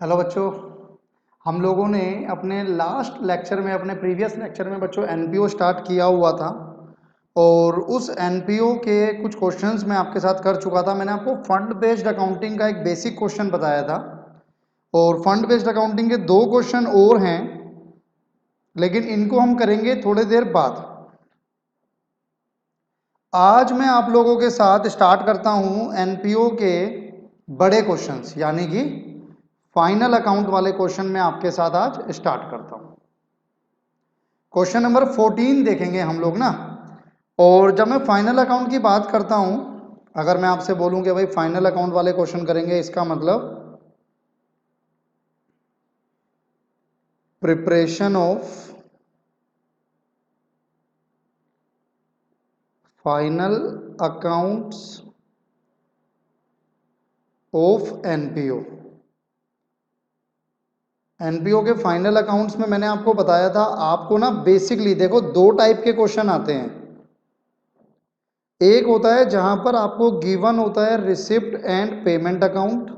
Hello बच्चों। हम लोगों ने अपने लास्ट लेक्चर में अपने प्रीवियस लेक्चर में बच्चों एनपीओ स्टार्ट किया हुआ था और उस एनपीओ के कुछ क्वेश्चंस मैं आपके साथ कर चुका था। मैंने आपको फंड बेस्ड अकाउंटिंग का एक बेसिक क्वेश्चन बताया था और फंड बेस्ड अकाउंटिंग के दो क्वेश्चन और हैं, लेकिन इनको हम करेंगे थोड़ी देर बाद। आज मैं आप लोगों के साथ स्टार्ट करता हूं एनपीओ के बड़े क्वेश्चंस, यानी कि फाइनल अकाउंट वाले क्वेश्चन मैं आपके साथ आज स्टार्ट करता हूं। क्वेश्चन नंबर 14 देखेंगे हम लोग ना। और जब मैं फाइनल अकाउंट की बात करता हूं, अगर मैं आपसे बोलूं कि भाई फाइनल अकाउंट वाले क्वेश्चन करेंगे, इसका मतलब preparation of final accounts of NPO. NPO के फाइनल अकाउंट्स में मैंने आपको बताया था, आपको ना बेसिकली देखो दो टाइप के क्वेश्चन आते हैं। एक होता है जहां पर आपको गिवन होता है रिसिप्ट एंड पेमेंट अकाउंट,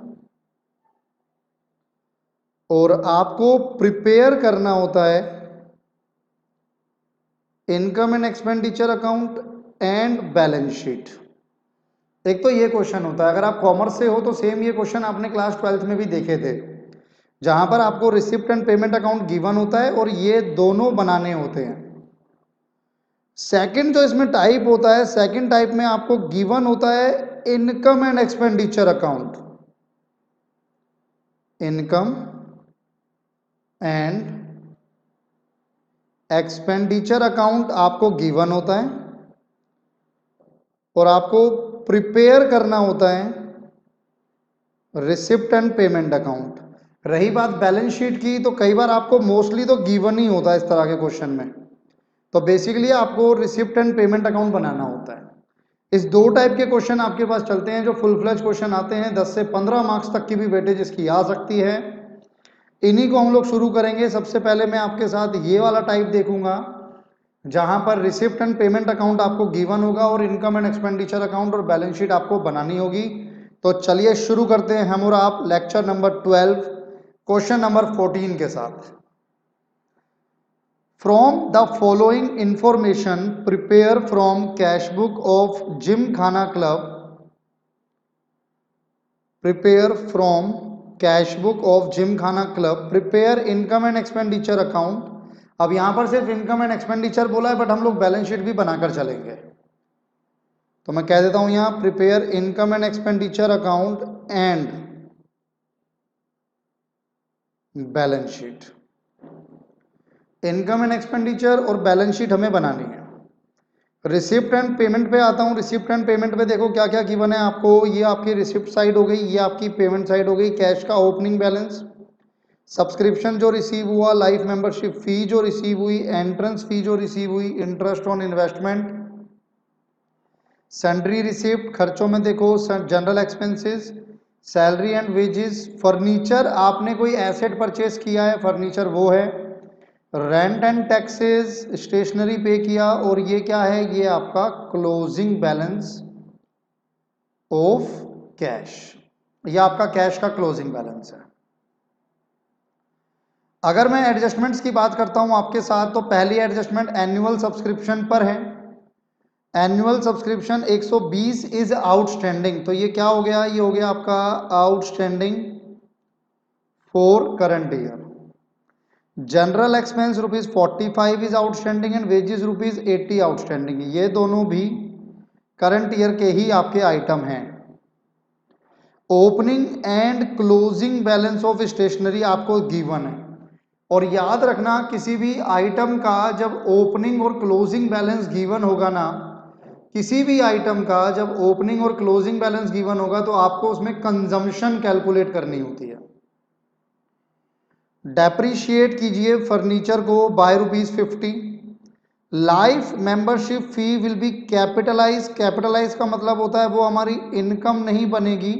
और आपको प्रिपेयर करना होता है income and expenditure account and balance sheet. एक तो ये क्वेश्चन होता है, अगर आप कॉमर्स से हो तो सेम ये क्वेश्चन आपने क्लास 12th में भी देखे थे, जहां पर आपको receipt and payment account given होता है और ये दोनों बनाने होते हैं। सेकंड जो इसमें टाइप होता है, सेकंड टाइप में आपको गिवन होता है income and expenditure account, income and expenditure account आपको गिवन होता है और आपको प्रिपेयर करना होता है रिसिप्ट एंड पेमेंट अकाउंट। रही बात बैलेंस शीट की, तो कई बार आपको मोस्टली तो गिवन ही होता है इस तरह के क्वेश्चन में, तो बेसिकली आपको रिसिप्ट एंड पेमेंट अकाउंट बनाना होता है। इस दो टाइप के क्वेश्चन आपके पास चलते हैं जो फुल फ्लेज क्वेश्चन आते हैं, 10 से 15 मार्क्स तक की भी वेटेज इसकी आ सकती है। इन्हीं को हम लोग शुरू करेंगे। सबसे पहले मैं आपके साथ ये वाला टाइप देखूंगा जहां पर रिसिप्ट एंड पेमेंट अकाउंट आपको गिवन होगा और इनकम एंड एक्सपेंडिचर अकाउंट और बैलेंस शीट आपको बनानी होगी। तो चलिए शुरू करते हैं हम और आप लेक्चर नंबर 12 क्वेश्चन नंबर 14 के साथ। From the following information prepare from cash book of gymkhana club, prepare from cash book of gymkhana club, prepare income and expenditure account. अब यहां पर सिर्फ इनकम एंड एक्सपेंडिचर बोला है, but हम लोग बैलेंस शीट भी बनाकर चलेंगे। तो मैं कह देता हूं यहां prepare income and expenditure account and balance sheet. Income and expenditure और बैलेंस शीट हमें बनानी है। रिसिप्ट एंड पेमेंट पे आता हूं। रिसिप्ट एंड पेमेंट पे देखो क्या क्या गिवन है आपको। ये आपकी रिसिप्ट साइड हो गई, ये आपकी पेमेंट साइड हो गई। कैश का ओपनिंग बैलेंस, सब्सक्रिप्शन जो रिसीव हुआ, लाइफ मेंबरशिप फी जो रिसीव हुई, एंट्रेंस फी जो रिसीव हुई, इंटरेस्ट ऑन इन्वेस्टमेंट, सैंड्री रिसिप्ट, खर्चों में देखो general expenses, salary and wages, furniture आपने कोई एसेट परचेस किया है, फर्नीचर वो है, रेंट एंड टैक्सेस, स्टेशनरी पे किया, और ये क्या है, ये आपका क्लोजिंग बैलेंस ऑफ कैश। ये आपका कैश का क्लोजिंग बैलेंस है। अगर मैं एडजस्टमेंट्स की बात करता हूं आपके साथ, तो पहली एडजस्टमेंट एनुअल सब्सक्रिप्शन पर है। एनुअल सब्सक्रिप्शन 120 इज आउटस्टैंडिंग, तो ये क्या हो गया, ये हो गया आपका outstanding for current year. General expense ₹45 is outstanding and wages ₹80 outstanding. ये दोनों भी करंट ईयर के ही आपके आइटम हैं। Opening and closing balance of stationery आपको गिवन है, और याद रखना किसी भी आइटम का जब ओपनिंग और क्लोजिंग बैलेंस गिवन होगा ना, किसी भी आइटम का जब ओपनिंग और क्लोजिंग बैलेंस गिवन होगा तो आपको उसमें कंजम्पशन कैलकुलेट करनी होती है। डेप्रिशिएट कीजिए फर्नीचर को by ₹50। Life membership fee will be capitalize. Capitalize का मतलब होता है वो हमारी इनकम नहीं बनेगी,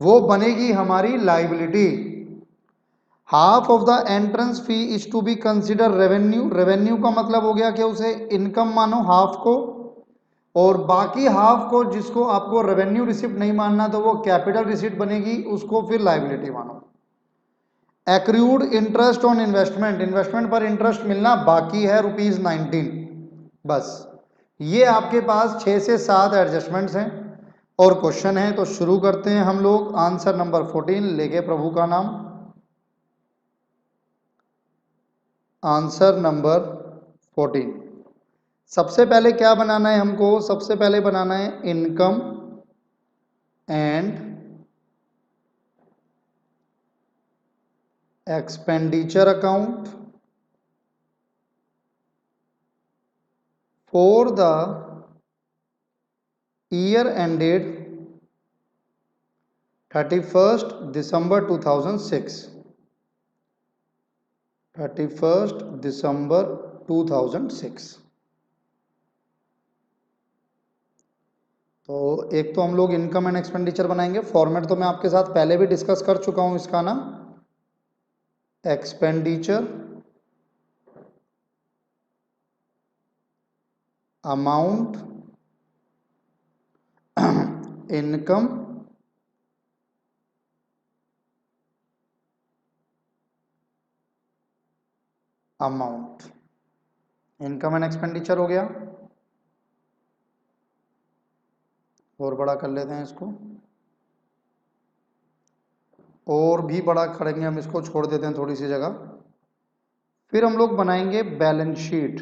वो बनेगी हमारी liability. Half of the entrance fee is to be consider revenue. Revenue का मतलब हो गया कि उसे इनकम मानो हाफ को, और बाकी हाफ को जिसको आपको रेवेन्यू रिसिप्ट नहीं मानना तो वो कैपिटल रिसिप्ट बनेगी, उसको फिर लाइबिलिटी मानो। Accrued interest on investment, investment पर इंटरेस्ट मिलना बाकी है ₹19। बस ये आपके पास 6 से 7 एडजस्टमेंट्स हैं और क्वेश्चन है। तो शुरू करते हैं हम लोग। आंसर नंबर 14 लेके प्रभु का नाम। आंसर नंबर 14, सबसे पहले क्या बनाना है हमको? सबसे पहले बनाना है income and expenditure account for the year ended 31st December 2006। 31st December 2006। तो एक तो हम लोग इनकम एंड एक्सपेंडिचर बनाएंगे। फॉर्मेट तो मैं आपके साथ पहले भी डिस्कस कर चुका हूं इसका ना। Expenditure amount income amount, income and expenditure हो गया। और बड़ा कर लेते हैं इसको, और भी बड़ा करेंगे हम इसको, छोड़ देते हैं थोड़ी सी जगह। फिर हम लोग बनाएंगे balance sheet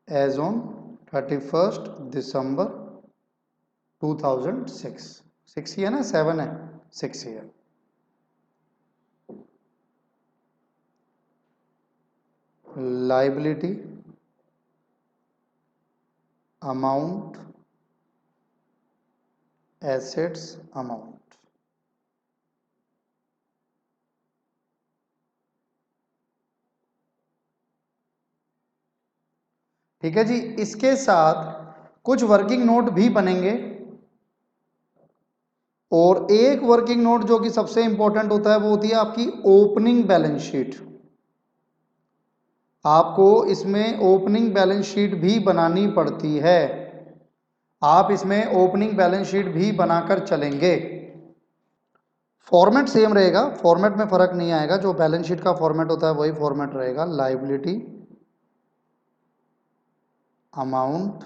as on 31st December 2006। 6 ही है ना, 7 है, 6 ही है। Liability amount assets amount. ठीक है जी। इसके साथ कुछ वर्किंग नोट भी बनेंगे, और एक वर्किंग नोट जो कि सबसे इंपॉर्टेंट होता है वो होती है आपकी ओपनिंग बैलेंस शीट। आपको इसमें ओपनिंग बैलेंस शीट भी बनानी पड़ती है। आप इसमें ओपनिंग बैलेंस शीट भी बनाकर चलेंगे। फॉर्मेट सेम रहेगा, फॉर्मेट में फर्क नहीं आएगा। जो बैलेंस शीट का फॉर्मेट होता है वही फॉर्मेट रहेगा। Liability amount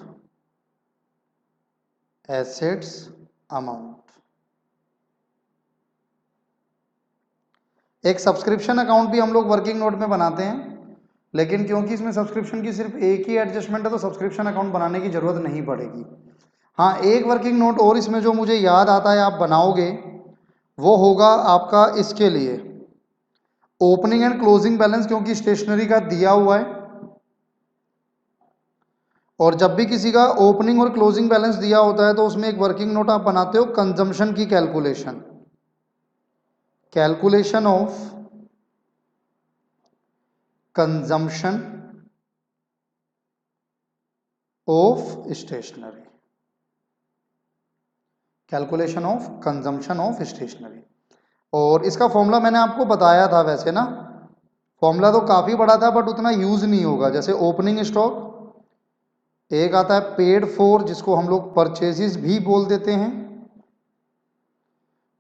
assets amount. एक सब्सक्रिप्शन अकाउंट भी हम लोग वर्किंग नोट में बनाते हैं, लेकिन क्योंकि इसमें सब्सक्रिप्शन की सिर्फ एक ही एडजस्टमेंट है तो सब्सक्रिप्शन अकाउंट बनाने की जरूरत नहीं पड़ेगी। हाँ, एक वर्किंग नोट और इसमें जो मुझे याद आता है आप बनाओगे वो होगा आपका इसके लिए ओपनिंग एंड क्लोजिंग बैलेंस, क्योंकि स्टेशनरी का दिया हुआ है। और जब भी किसी का ओपनिंग और क्लोजिंग बैलेंस दिया होता है तो उसमें एक वर्किंग नोट आप बनाते हो कंजम्पशन की calculation, calculation of consumption of stationery, calculation of consumption of stationery. और इसका फॉर्मूला मैंने आपको बताया था वैसे ना। फॉर्मूला तो काफी बड़ा था बट उतना यूज नहीं होगा। जैसे ओपनिंग स्टॉक, एक आता है पेड फॉर जिसको हम लोग परचेजेस भी बोल देते हैं,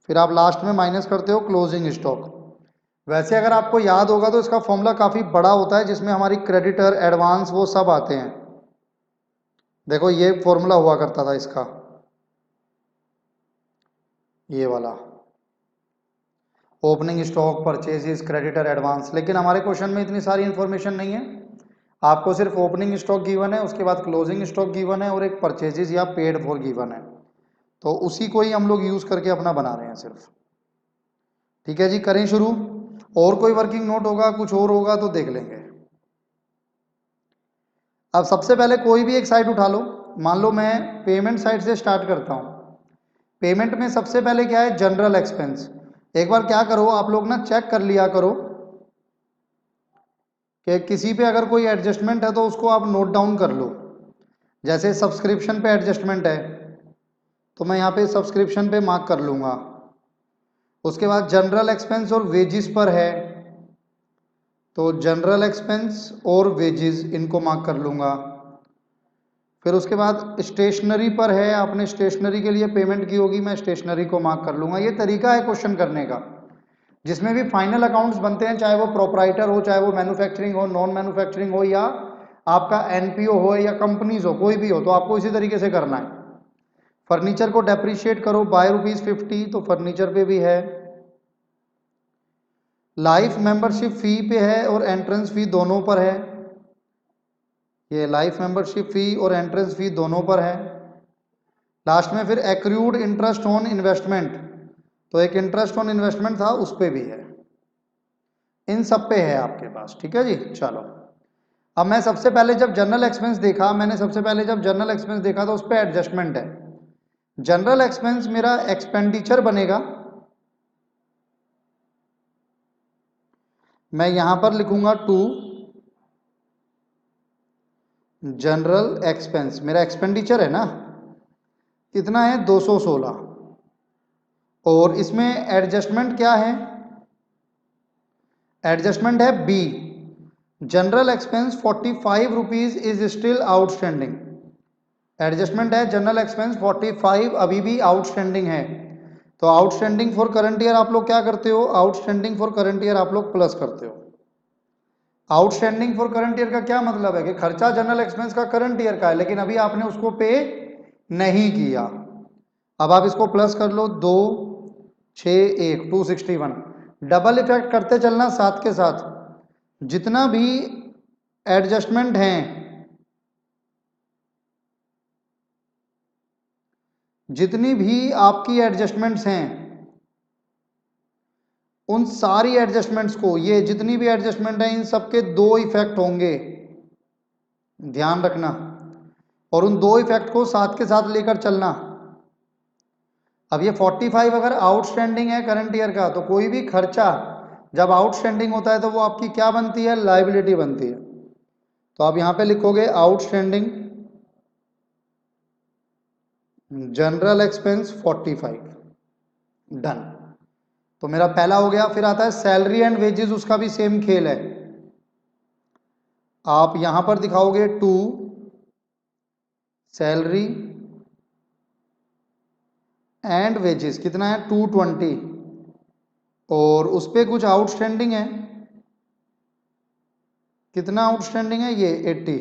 फिर आप लास्ट में माइनस करते हो क्लोजिंग स्टॉक। वैसे अगर आपको याद होगा तो इसका फॉर्मूला काफी बड़ा होता है जिसमें हमारी क्रेडिटर एडवांस वो सब आते हैं। देखो ये फॉर्मूला हुआ करता था इसका, ये वाला opening stock purchases creditor advance. लेकिन हमारे क्वेश्चन में इतनी सारी इंफॉर्मेशन नहीं है। आपको सिर्फ ओपनिंग स्टॉक गिवन है, उसके बाद क्लोजिंग स्टॉक गिवन है और एक परचेजेस या पेड फॉर गिवन है। तो उसी को ही हम लोग यूज करके अपना बना रहे हैं सिर्फ। ठीक है जी, करें शुरू। और कोई वर्किंग नोट होगा, कुछ और होगा तो देख लेंगे। अब सबसे पहले कोई भी एक साइट उठा लो। मान लो मैं पेमेंट साइट से स्टार्ट करता हूं। पेमेंट में सबसे पहले क्या है? General expense. एक बार क्या करो आप लोग ना, चेक कर लिया करो कि किसी पे अगर कोई एडजस्टमेंट है तो उसको आप नोट डाउन कर लो। जैसे सब्सक्रिप्शन पे एडजस्टमेंट है तो मैं यहाँ पे सब्सक्रिप्शन पे मार्क कर लूंगा। उसके बाद जनरल एक्सपेंस और वेजिस पर है तो जनरल एक्सपेंस और वेजिस इनको मार्क कर लूंगा। फिर उसके बाद स्टेशनरी पर है, आपने स्टेशनरी के लिए पेमेंट की होगी, मैं स्टेशनरी को मार्क कर लूंगा। ये तरीका है क्वेश्चन करने का। जिसमें भी फाइनल अकाउंट्स बनते हैं, चाहे वो प्रोपराइटर हो, चाहे वो मैन्युफैक्चरिंग हो, नॉन मैन्युफैक्चरिंग हो, या आपका एनपीओ हो या कंपनीज हो, कोई भी हो, तो आपको इसी तरीके से करना है। फर्नीचर को डेप्रिशिएट करो बाय ₹50, तो फर्नीचर पे भी है। लाइफ मेंबरशिप फी पे है और एंट्रेंस फी दोनों पर है। ये लाइफ मेंबरशिप फी और एंट्रेंस फी दोनों पर है। लास्ट में फिर एक्रूड इंटरेस्ट ऑन इन्वेस्टमेंट, तो एक इंटरेस्ट ऑन इन्वेस्टमेंट था, उस पे भी है। इन सब पे है आपके पास, ठीक है जी। चलो, अब मैं सबसे पहले जब जनरल एक्सपेंस देखा, तो उस पर एडजस्टमेंट है। जनरल एक्सपेंस मेरा एक्सपेंडिचर बनेगा, मैं यहां पर लिखूंगा टू जनरल एक्सपेंस, मेरा एक्सपेंडिचर है ना, कितना है 216। और इसमें एडजस्टमेंट क्या है, एडजस्टमेंट है B, general expense ₹45 is still outstanding. Adjustment है जनरल एक्सपेंस 45 अभी भी आउटस्टैंडिंग है। तो आउटस्टैंडिंग फॉर करंट ईयर आप लोग क्या करते हो, आउटस्टैंडिंग फॉर करंट ईयर आप लोग प्लस करते हो। आउटस्टैंडिंग फॉर करंट ईयर का क्या मतलब है कि खर्चा जनरल एक्सपेंस का करंट ईयर का है, लेकिन अभी आपने उसको पे नहीं किया। अब आप इसको प्लस कर लो, 2 6 1 261, डबल इफेक्ट करते चलना साथ के साथ। जितना भी एडजस्टमेंट हैं, जितनी भी आपकी एडजस्टमेंट्स हैं, उन सारी एडजस्टमेंट्स को, ये जितनी भी एडजस्टमेंट है, इन सबके 2 इफेक्ट होंगे, ध्यान रखना। और उन 2 इफेक्ट को साथ के साथ लेकर चलना। अब ये 45 अगर आउटस्टैंडिंग है करंट ईयर का, तो कोई भी खर्चा जब आउटस्टैंडिंग होता है तो वो आपकी क्या बनती है, लायबिलिटी बनती है। तो आप यहां पे लिखोगे आउटस्टैंडिंग जनरल एक्सपेंस 45, डन। तो मेरा पहला हो गया। फिर आता है सैलरी एंड वेजेस, उसका भी सेम खेल है। आप यहां पर दिखाओगे टू सैलरी एंड वेजेस, कितना है 220, और उस पर कुछ आउटस्टैंडिंग है, कितना आउटस्टैंडिंग है ये 80,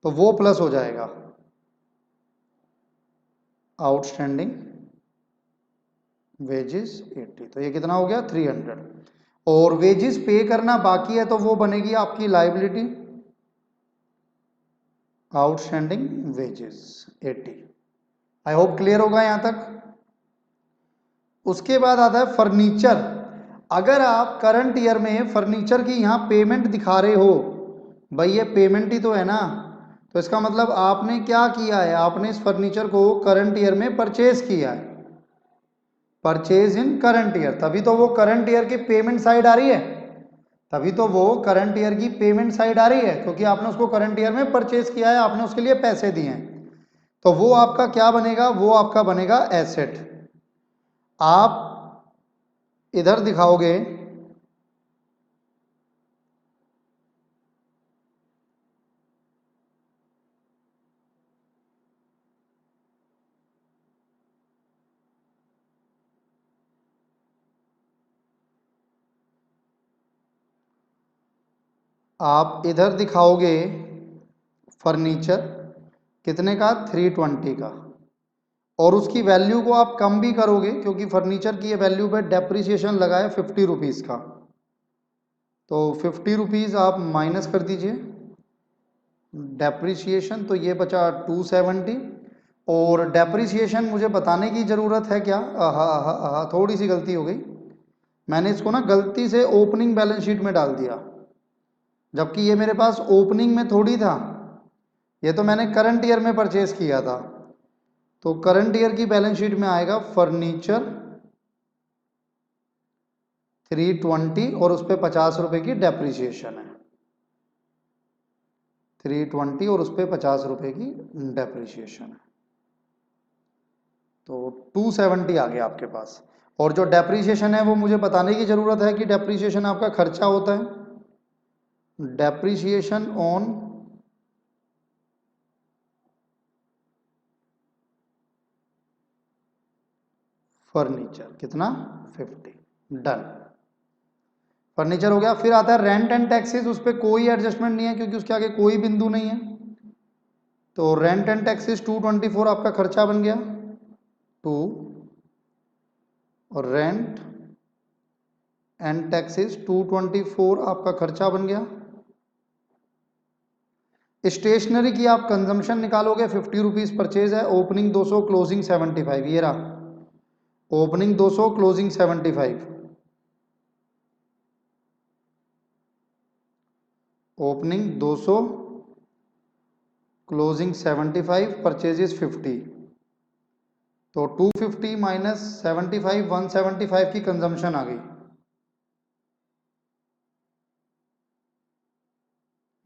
तो वो प्लस हो जाएगा आउटस्टैंडिंग वेजेस 80, तो ये कितना हो गया 300। और वेजेस पे करना बाकी है, तो वो बनेगी आपकी liability outstanding wages 80। I hope clear होगा यहां तक। उसके बाद आता है फर्नीचर। अगर आप करंट ईयर में फर्नीचर की यहां पेमेंट दिखा रहे हो, भाई ये पेमेंट ही तो है ना, तो इसका मतलब आपने क्या किया है, आपने इस फर्नीचर को करंट ईयर में परचेज किया है, परचेज इन करंट ईयर, तभी तो वो करंट ईयर की पेमेंट साइड आ रही है, तभी तो वो करंट ईयर की पेमेंट साइड आ रही है, क्योंकि आपने उसको करंट ईयर में परचेज किया है, आपने उसके लिए पैसे दिए हैं। तो वो आपका क्या बनेगा, वो आपका बनेगा एसेट। आप इधर दिखाओगे आप इधर दिखाओगे फर्नीचर कितने का, 320 का, और उसकी वैल्यू को आप कम भी करोगे, क्योंकि फर्नीचर की ये वैल्यू पे डेप्रिसिएशन लगा है ₹50 का, तो ₹50 आप माइनस कर दीजिए डेप्रिसिएशन, तो ये बचा 270। और डेप्रिसिएशन मुझे बताने की ज़रूरत है क्या, थोड़ी सी गलती हो गई, मैंने इसको ना गलती से ओपनिंग बैलेंस शीट में डाल दिया, जबकि ये मेरे पास ओपनिंग में थोड़ी था, ये तो मैंने करंट ईयर में परचेज किया था। तो करंट ईयर की बैलेंस शीट में आएगा फर्नीचर 320, और उस पर ₹50 की डेप्रिसिएशन है, 320 और उस पर ₹50 की डेप्रिसिएशन है, तो 270 आ गया आपके पास। और जो डेप्रिसिएशन है वो मुझे बताने की ज़रूरत है कि डेप्रिसिएशन आपका खर्चा होता है, डेप्रिसिएशन ऑन फर्नीचर कितना 50, डन। फर्नीचर हो गया। फिर आता है रेंट एंड टैक्सेस, उस पर कोई एडजस्टमेंट नहीं है क्योंकि उसके आगे कोई बिंदु नहीं है। तो रेंट एंड टैक्सेस 224 आपका खर्चा बन गया। टू और रेंट एंड टैक्सेस 224 आपका खर्चा बन गया। स्टेशनरी की आप कंजम्पशन निकालोगे, 50 रुपीज परचेज है, ओपनिंग 200 क्लोजिंग 75, ये रहा opening 200 closing 75। Opening 200 closing 75, purchases 50। तो 250 माइनस 75, 175 की कंजम्पशन आ गई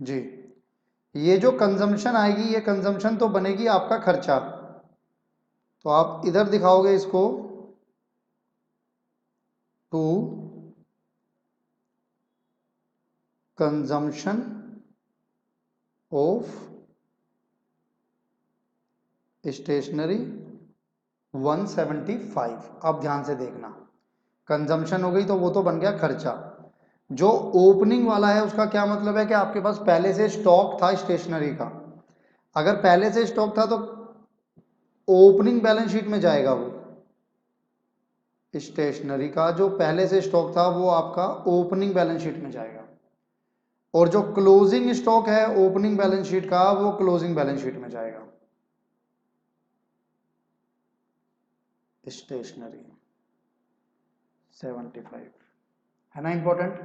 जी। ये जो कंजम्पशन आएगी, ये कंजम्पशन तो बनेगी आपका खर्चा। तो आप इधर दिखाओगे इसको, टू कंजम्पशन ऑफ स्टेशनरी 175। अब ध्यान से देखना, कंजम्पशन हो गई तो वो तो बन गया खर्चा। जो ओपनिंग वाला है उसका क्या मतलब है कि आपके पास पहले से स्टॉक था स्टेशनरी का। अगर पहले से स्टॉक था तो ओपनिंग बैलेंस शीट में जाएगा। वो स्टेशनरी का जो पहले से स्टॉक था वो आपका ओपनिंग बैलेंस शीट में जाएगा, और जो क्लोजिंग स्टॉक है ओपनिंग बैलेंस शीट का वो क्लोजिंग बैलेंस शीट में जाएगा। स्टेशनरी 75 है ना important.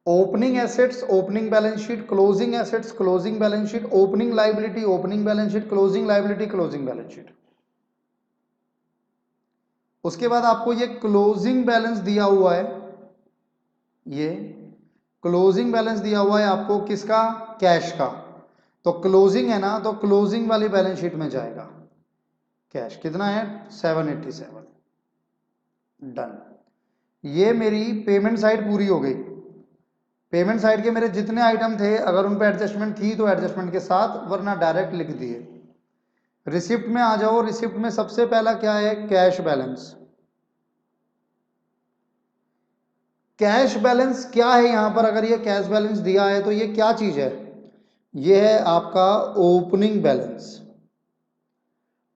Opening assets opening balance sheet, closing assets closing balance sheet, opening liability opening balance sheet, closing liability closing balance sheet. उसके बाद आपको ये क्लोजिंग बैलेंस दिया हुआ है, ये क्लोजिंग बैलेंस दिया हुआ है आपको किसका, कैश का। तो क्लोजिंग है ना, तो क्लोजिंग वाली बैलेंस शीट में जाएगा। कैश कितना है 787, डन। ये मेरी पेमेंट साइड पूरी हो गई। पेमेंट साइड के मेरे जितने आइटम थे अगर उन पे एडजस्टमेंट थी तो एडजस्टमेंट के साथ, वरना डायरेक्ट लिख दिए। रिसिप्ट में आ जाओ, रिसिप्ट में सबसे पहला क्या है, कैश बैलेंस। कैश बैलेंस क्या है यहां पर, अगर ये कैश बैलेंस दिया है तो ये क्या चीज है, ये है आपका ओपनिंग बैलेंस।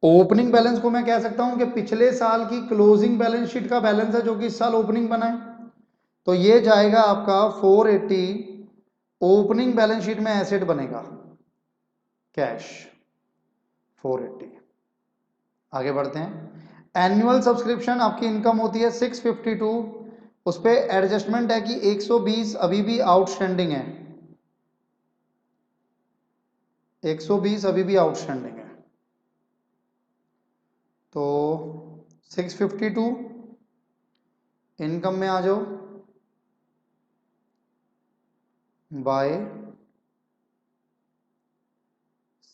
ओपनिंग बैलेंस को मैं कह सकता हूं कि पिछले साल की क्लोजिंग बैलेंस शीट का बैलेंस है जो कि इस साल ओपनिंग बना है। तो ये जाएगा आपका 480, ओपनिंग बैलेंस शीट में एसेट बनेगा कैश 480। आगे बढ़ते हैं। एनुअल सब्सक्रिप्शन आपकी इनकम होती है 652, उस पर एडजस्टमेंट है कि 120 अभी भी आउटस्टैंडिंग है, 120 अभी भी आउटस्टैंडिंग है। तो 652 इनकम में आ जाओ, बाय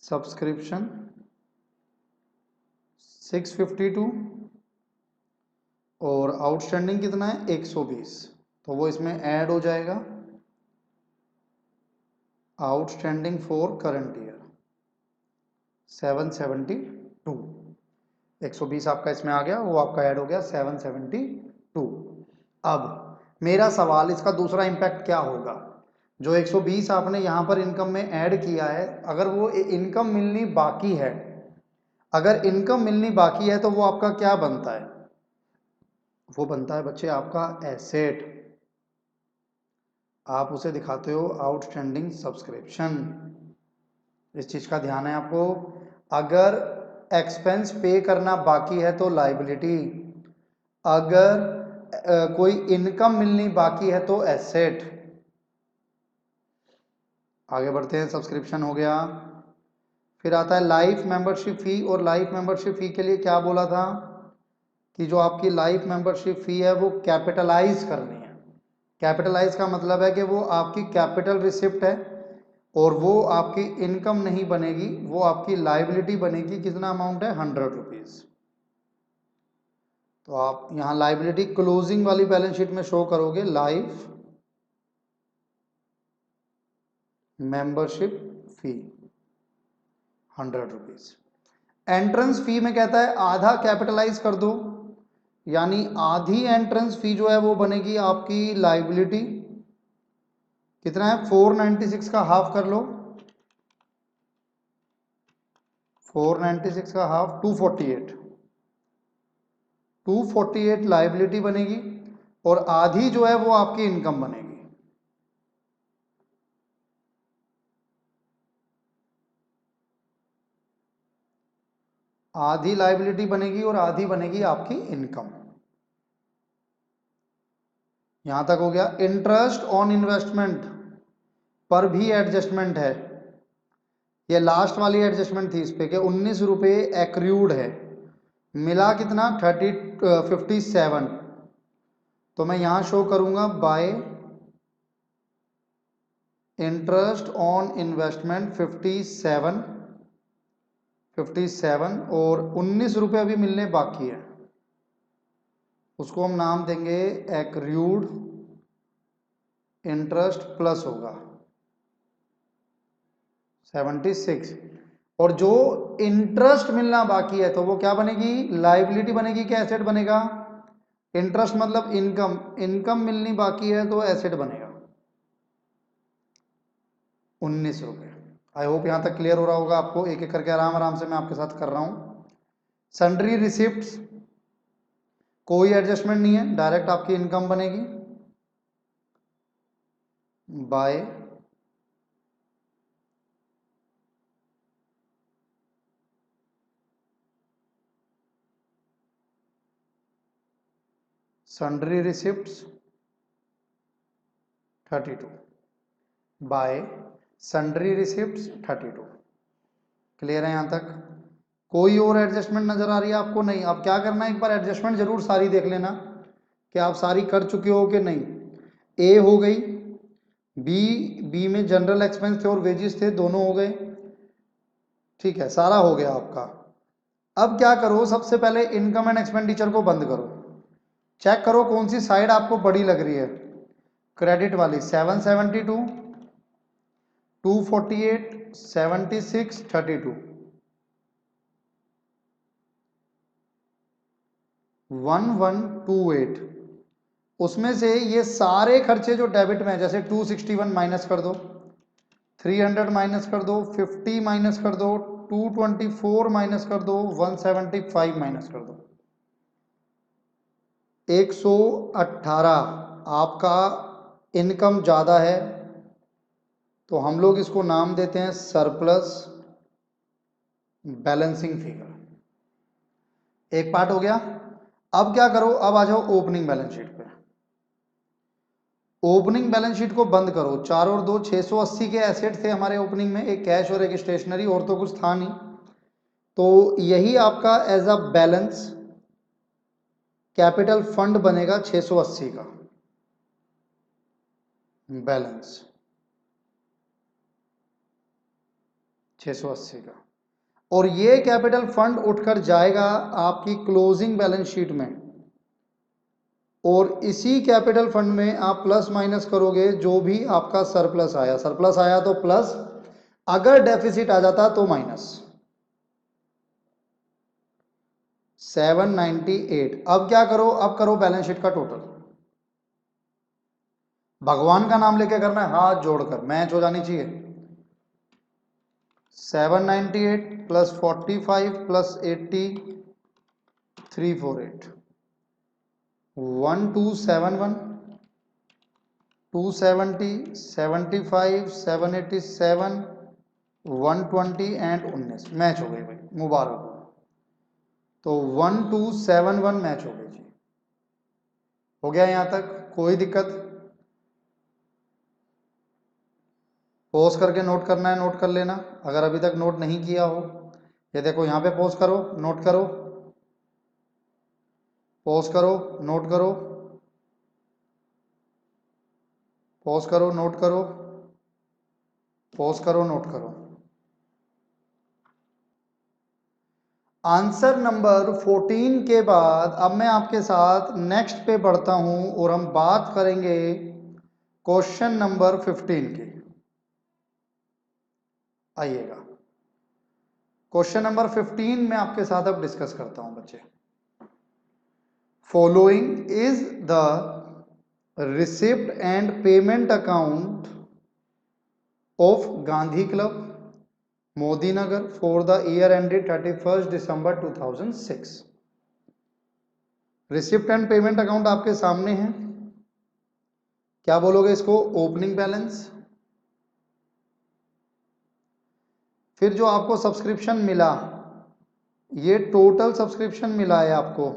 सब्सक्रिप्शन 652, और आउटस्टैंडिंग कितना है 120, तो वो इसमें ऐड हो जाएगा। आउटस्टैंडिंग फॉर करंट ईयर 772, 120 आपका इसमें आ गया, वो आपका ऐड हो गया 772। अब मेरा सवाल, इसका दूसरा इंपैक्ट क्या होगा, जो 120 आपने यहां पर इनकम में ऐड किया है, अगर वो इनकम मिलनी बाकी है, अगर इनकम मिलनी बाकी है तो वो आपका क्या बनता है, वो बनता है बच्चे आपका एसेट। आप उसे दिखाते हो आउटस्टैंडिंग सब्सक्रिप्शन। इस चीज का ध्यान है आपको। अगर एक्सपेंस पे करना बाकी है तो लायबिलिटी, अगर कोई इनकम मिलनी बाकी है तो एसेट। आगे बढ़ते हैं, सब्सक्रिप्शन हो गया। फिर आता है लाइफ मेंबरशिप फी, और लाइफ मेंबरशिप फी के लिए क्या बोला था कि जो आपकी लाइफ मेंबरशिप फी है वो कैपिटलाइज करनी है। कैपिटलाइज का मतलब है कि वो आपकी कैपिटल रिसिप्ट है और वो आपकी इनकम नहीं बनेगी, वो आपकी लायबिलिटी बनेगी। कितना अमाउंट है 100 रुपीज। तो आप यहाँ लायबिलिटी क्लोजिंग वाली बैलेंस शीट में शो करोगे, life membership fee 100 rupees. Entrance fee में कहता है आधा कैपिटलाइज कर दो, यानी आधी एंट्रेंस फी जो है वो बनेगी आपकी लायबिलिटी, कितना है 496 का हाफ कर लो, 496 का हाफ 248, 248 लाइबिलिटी बनेगी और आधी जो है वो आपकी इनकम बनेगी। आधी लाइबिलिटी बनेगी और आधी बनेगी आपकी इनकम। यहां तक हो गया। इंटरेस्ट ऑन इन्वेस्टमेंट पर भी एडजस्टमेंट है। ये लास्ट वाली एडजस्टमेंट थी इस पे कि 19 रुपये एक्रूड है, मिला कितना 57। तो मैं यहां शो करूंगा बाय इंटरेस्ट ऑन इन्वेस्टमेंट 57 और 19 रुपये अभी मिलने बाकी है, उसको हम नाम देंगे एक्रूड इंटरेस्ट प्लस होगा 76। और जो इंटरेस्ट मिलना बाकी है तो वो क्या बनेगी, लाइबिलिटी बनेगी क्या एसेट बनेगा। इंटरेस्ट मतलब इनकम, इनकम मिलनी बाकी है तो एसेट बनेगा 19 रुपये। आई होप यहां तक क्लियर हो रहा होगा आपको, एक एक करके आराम आराम से मैं आपके साथ कर रहा हूं। सन्ड्री रिसिप्ट्स कोई एडजस्टमेंट नहीं है, डायरेक्ट आपकी इनकम बनेगी bye sundry receipts 32 bye sundry receipts 32। Clear है यहां तक। कोई और एडजस्टमेंट नजर आ रही है आपको? नहीं। अब क्या करना है, एक बार एडजस्टमेंट जरूर सारी देख लेना कि आप सारी कर चुके हो कि नहीं। ए हो गई, बी में जनरल एक्सपेंस थे और वेजेस थे, दोनों हो गए। ठीक है, सारा हो गया आपका। अब क्या करो, सबसे पहले इनकम एंड एक्सपेंडिचर को बंद करो, चेक करो कौन सी साइड आपको बड़ी लग रही है। क्रेडिट वाली 772, 248, 76, 32, 1128। उसमें से ये सारे खर्चे जो डेबिट में है, जैसे 261 माइनस कर दो, 300 माइनस कर दो, 50 माइनस कर दो, 224 माइनस कर दो, 175 माइनस कर दो, 118। आपका इनकम ज़्यादा है तो हम लोग इसको नाम देते हैं सरप्लस बैलेंसिंग फिगर। एक पार्ट हो गया। अब क्या करो, अब आ जाओ ओपनिंग बैलेंस शीट पे। ओपनिंग बैलेंस शीट को बंद करो। 4 और 2 680 के एसेट थे हमारे ओपनिंग में, एक कैश और एक स्टेशनरी, और तो कुछ था नहीं। तो यही आपका as a balance capital fund बनेगा 680 का बैलेंस, 680 का। और ये कैपिटल फंड उठकर जाएगा आपकी क्लोजिंग बैलेंस शीट में, और इसी कैपिटल फंड में आप प्लस माइनस करोगे जो भी आपका सरप्लस आया। सरप्लस आया तो प्लस, अगर डेफिसिट आ जाता तो माइनस। 798। अब क्या करो, अब करो बैलेंस शीट का टोटल। भगवान का नाम लेके करना है, हाथ जोड़कर, मैच हो जानी चाहिए। 798 प्लस 45 प्लस 80 348, 1271, 270, 75, 787, 120 एंड 19 मैच हो गई भाई, मुबारक हो। तो 1271 मैच हो गई जी। हो गया यहां तक, कोई दिक्कत? पॉज करके नोट करना है, नोट कर लेना अगर अभी तक नोट नहीं किया हो। ये देखो यहां पे पॉज करो, नोट करो, पॉज करो, नोट करो, पॉज करो, नोट करो, पॉज करो, नोट करो। आंसर नंबर 14 के बाद अब मैं आपके साथ नेक्स्ट पे बढ़ता हूं और हम बात करेंगे क्वेश्चन नंबर 15 की। आइएगा, क्वेश्चन नंबर 15 में आपके साथ अब डिस्कस करता हूं बच्चे। Following is the receipt and payment account of Gandhi club Modi Nagar for the year ended 31 December 2006। Receipt and payment account आपके सामने है। क्या बोलोगे इसको? Opening balance. फिर जो आपको सब्सक्रिप्शन मिला, ये टोटल सब्सक्रिप्शन मिला है आपको।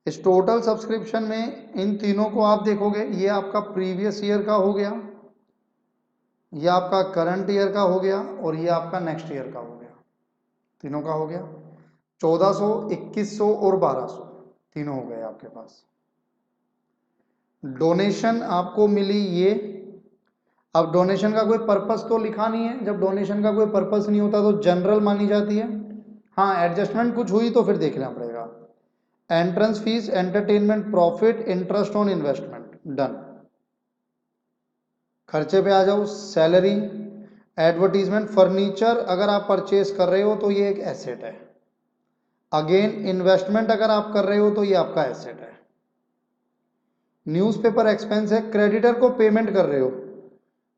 इस टोटल सब्सक्रिप्शन में इन तीनों को आप देखोगे, ये आपका प्रीवियस ईयर का हो गया, ये आपका करंट ईयर का हो गया और ये आपका नेक्स्ट ईयर का हो गया। तीनों का हो गया 1400, 2100 और 1200, तीनों हो गए आपके पास। डोनेशन आपको मिली ये। अब डोनेशन का कोई पर्पस तो लिखा नहीं है, जब डोनेशन का कोई पर्पस नहीं होता तो जनरल मानी जाती है। हाँ, एडजस्टमेंट कुछ हुई तो फिर देखना पड़ेगा। Entrance fees, entertainment profit, interest on investment, done. खर्चे पे आ जाओ, सैलरी, एडवर्टीजमेंट, फर्नीचर अगर आप परचेज कर रहे हो तो ये एक एसेट है। अगेन इन्वेस्टमेंट अगर आप कर रहे हो तो ये आपका एसेट है। न्यूज़पेपर एक्सपेंस है। क्रेडिटर को पेमेंट कर रहे हो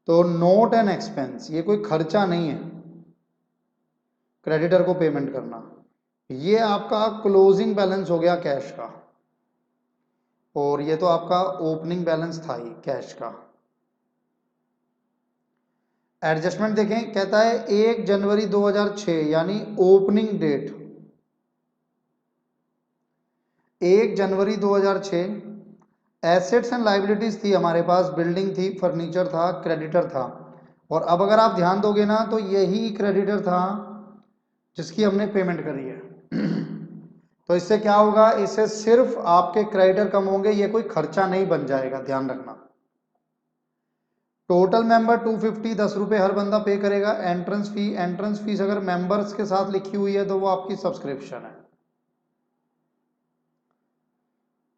तो नोट एन एक्सपेंस, ये कोई खर्चा नहीं है क्रेडिटर को पेमेंट करना। ये आपका क्लोजिंग बैलेंस हो गया कैश का, और ये तो आपका ओपनिंग बैलेंस था ही कैश का। एडजस्टमेंट देखें, कहता है 1 जनवरी 2006 यानी ओपनिंग डेट 1 जनवरी 2006। एसेट्स एंड लाइबिलिटीज थी हमारे पास, बिल्डिंग थी, फर्नीचर था, क्रेडिटर था। और अब अगर आप ध्यान दोगे ना तो यही क्रेडिटर था जिसकी हमने पेमेंट करी है। तो इससे क्या होगा, इससे सिर्फ आपके क्रेडिटर कम होंगे, ये कोई खर्चा नहीं बन जाएगा, ध्यान रखना। टोटल मेंबर 250, 10 रुपये हर बंदा पे करेगा। एंट्रेंस फीस अगर मेंबर्स के साथ लिखी हुई है तो वो आपकी सब्सक्रिप्शन है।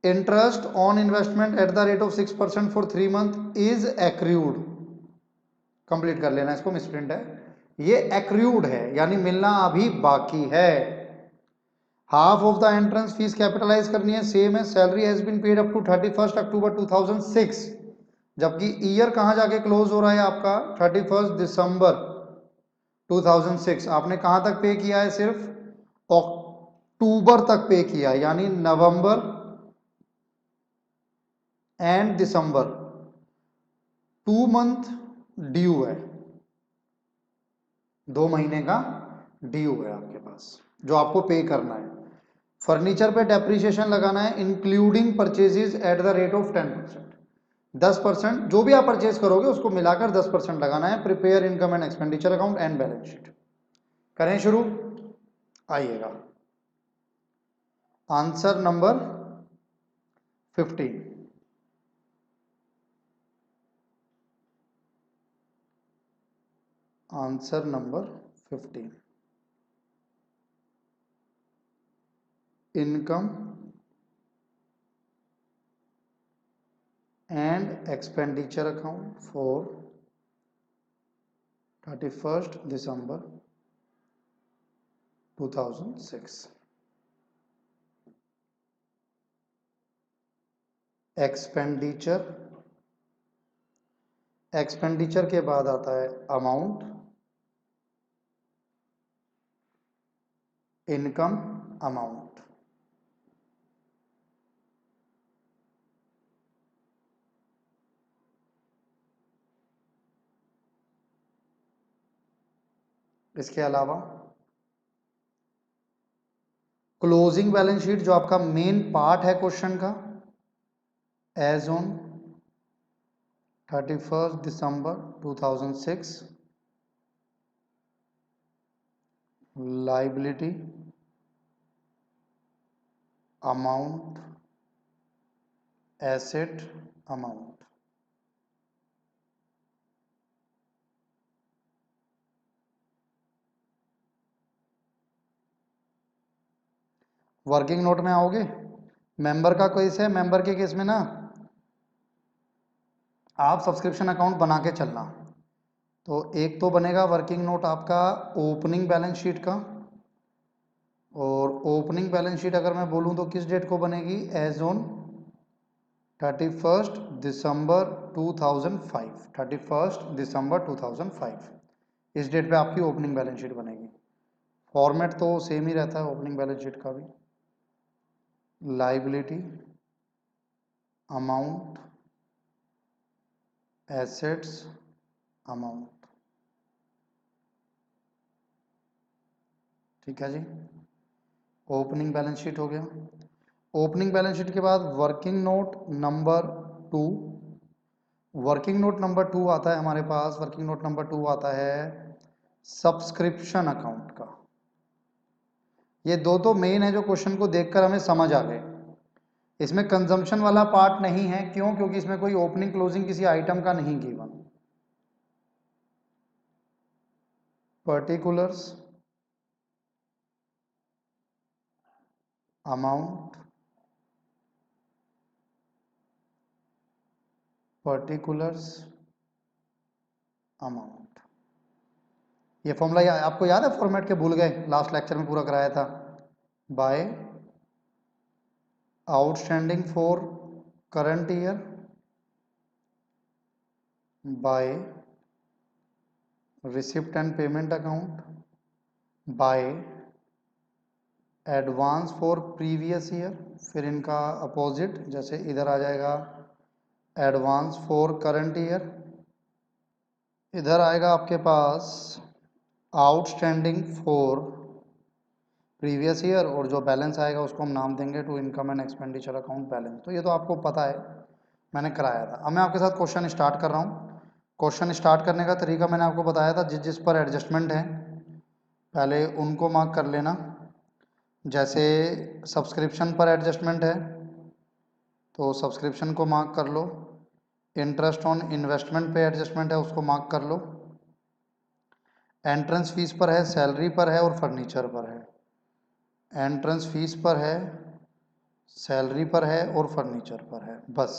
Interest on investment at the rate of 6% for 3 month is accrued. Complete कर लेना इसको, मिसप्रिंट है, ये एक्रूड है यानी मिलना अभी बाकी है। Half of the entrance fees capitalize करनी है, सेम है। Salary has been paid up to 31 October 2006, जबकि ईयर कहां जाके क्लोज हो रहा है आपका 31 दिसंबर 2006। आपने कहां तक पे किया है? सिर्फ अक्टूबर तक पे किया, यानी नवंबर एंड दिसंबर 2 मंथ ड्यू है, 2 महीने का ड्यू है आपके पास जो आपको पे करना है। फर्नीचर पे डेप्रिसिएशन लगाना है, including purchases at the rate of 10%। 10% जो भी आप परचेज करोगे उसको मिलाकर 10% लगाना है। Prepare income and expenditure account and balance sheet. करें शुरू, आइएगा answer number 15। Answer number 15, income and expenditure account for 31 December 2006। Expenditure, expenditure के बाद आता है अमाउंट, इनकम, अमाउंट। इसके अलावा क्लोजिंग बैलेंस शीट जो आपका मेन पार्ट है क्वेश्चन का, as on 31 December 2006, liability, amount, asset, amount. Working note में आओगे, मेंबर का केस है, मेंबर के केस में ना आप सब्सक्रिप्शन अकाउंट बना के चलना। तो एक तो बनेगा वर्किंग नोट आपका ओपनिंग बैलेंस शीट का, और ओपनिंग बैलेंस शीट अगर मैं बोलूं तो किस डेट को बनेगी? एज ऑन 31 दिसंबर 2005, 31 दिसंबर 2005 इस डेट पे आपकी ओपनिंग बैलेंस शीट बनेगी। फॉर्मेट तो सेम ही रहता है ओपनिंग बैलेंस शीट का भी। लाइबिलिटी, अमाउंट, एसेट्स, अमाउंट, ठीक है जी। ओपनिंग बैलेंस शीट हो गया। ओपनिंग बैलेंस शीट के बाद working note number 2। Working note number 2 आता है हमारे पास, वर्किंग नोट नंबर 2 आता है सब्सक्रिप्शन अकाउंट का। ये दो तो मेन है जो क्वेश्चन को देखकर हमें समझ आ गए। इसमें कंजम्पशन वाला पार्ट नहीं है, क्यों? क्योंकि इसमें कोई ओपनिंग क्लोजिंग किसी आइटम का नहीं given. Particulars, amount, particulars, amount. ये फॉर्मूला आपको याद है? फॉर्मेट के भूल गए? लास्ट लेक्चर में पूरा कराया था। By outstanding for current year, by receipt and payment account, by advance for previous year, फिर इनका अपोजिट, जैसे इधर आ जाएगा एडवांस फॉर करंट ईयर, इधर आएगा आपके पास आउटस्टैंडिंग फॉर प्रीवियस ईयर, और जो बैलेंस आएगा उसको हम नाम देंगे to income and expenditure account balance. तो ये तो आपको पता है, मैंने कराया था। अब मैं आपके साथ क्वेश्चन स्टार्ट कर रहा हूँ। क्वेश्चन स्टार्ट करने का तरीका मैंने आपको बताया था, जिस जिस पर एडजस्टमेंट है पहले उनको मार्क कर लेना। जैसे सब्सक्रिप्शन पर एडजस्टमेंट है तो सब्सक्रिप्शन को मार्क कर लो। इंटरेस्ट ऑन इन्वेस्टमेंट पे एडजस्टमेंट है, उसको मार्क कर लो। एंट्रेंस फीस पर है, सैलरी पर है और फर्नीचर पर है। एंट्रेंस फीस पर है, सैलरी पर है और फर्नीचर पर है, बस,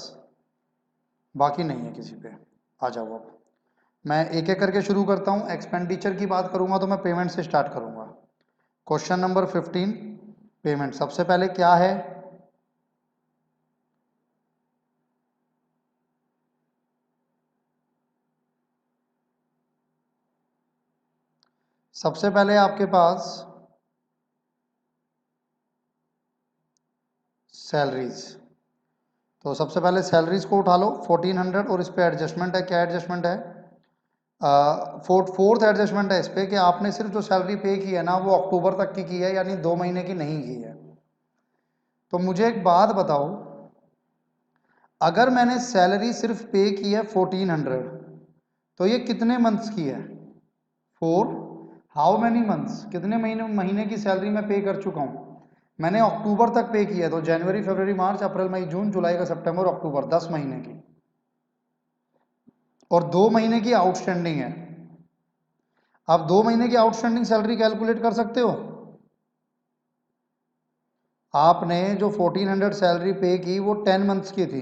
बाकी नहीं है किसी पे। आ जाओ अब मैं एक एक करके शुरू करता हूँ। एक्सपेंडिचर की बात करूंगा तो मैं पेमेंट से स्टार्ट करूंगा। Question number 15, payment. सबसे पहले क्या है? सबसे पहले आपके पास सैलरीज। तो सबसे पहले सैलरीज को उठा लो 1400, और इस पे एडजस्टमेंट है। क्या एडजस्टमेंट है? फोर्थ एडजस्टमेंट है इस पे कि आपने सिर्फ जो सैलरी पे की है ना वो अक्टूबर तक की है, यानी 2 महीने की नहीं की है। तो मुझे एक बात बताओ, अगर मैंने सैलरी सिर्फ पे की है 1400, तो ये कितने मंथ्स की है? 4। How many months? कितने महीने की सैलरी मैं पे कर चुका हूं? मैंने अक्टूबर तक पे किया है, तो जनवरी, फरवरी, मार्च, अप्रैल, मई, जून, जुलाई का सितंबर, अक्टूबर, 10 महीने की, और 2 महीने की आउटस्टैंडिंग है। आप 2 महीने की आउटस्टैंडिंग सैलरी कैलकुलेट कर सकते हो। आपने जो 1400 सैलरी पे की वो 10 मंथ्स की थी,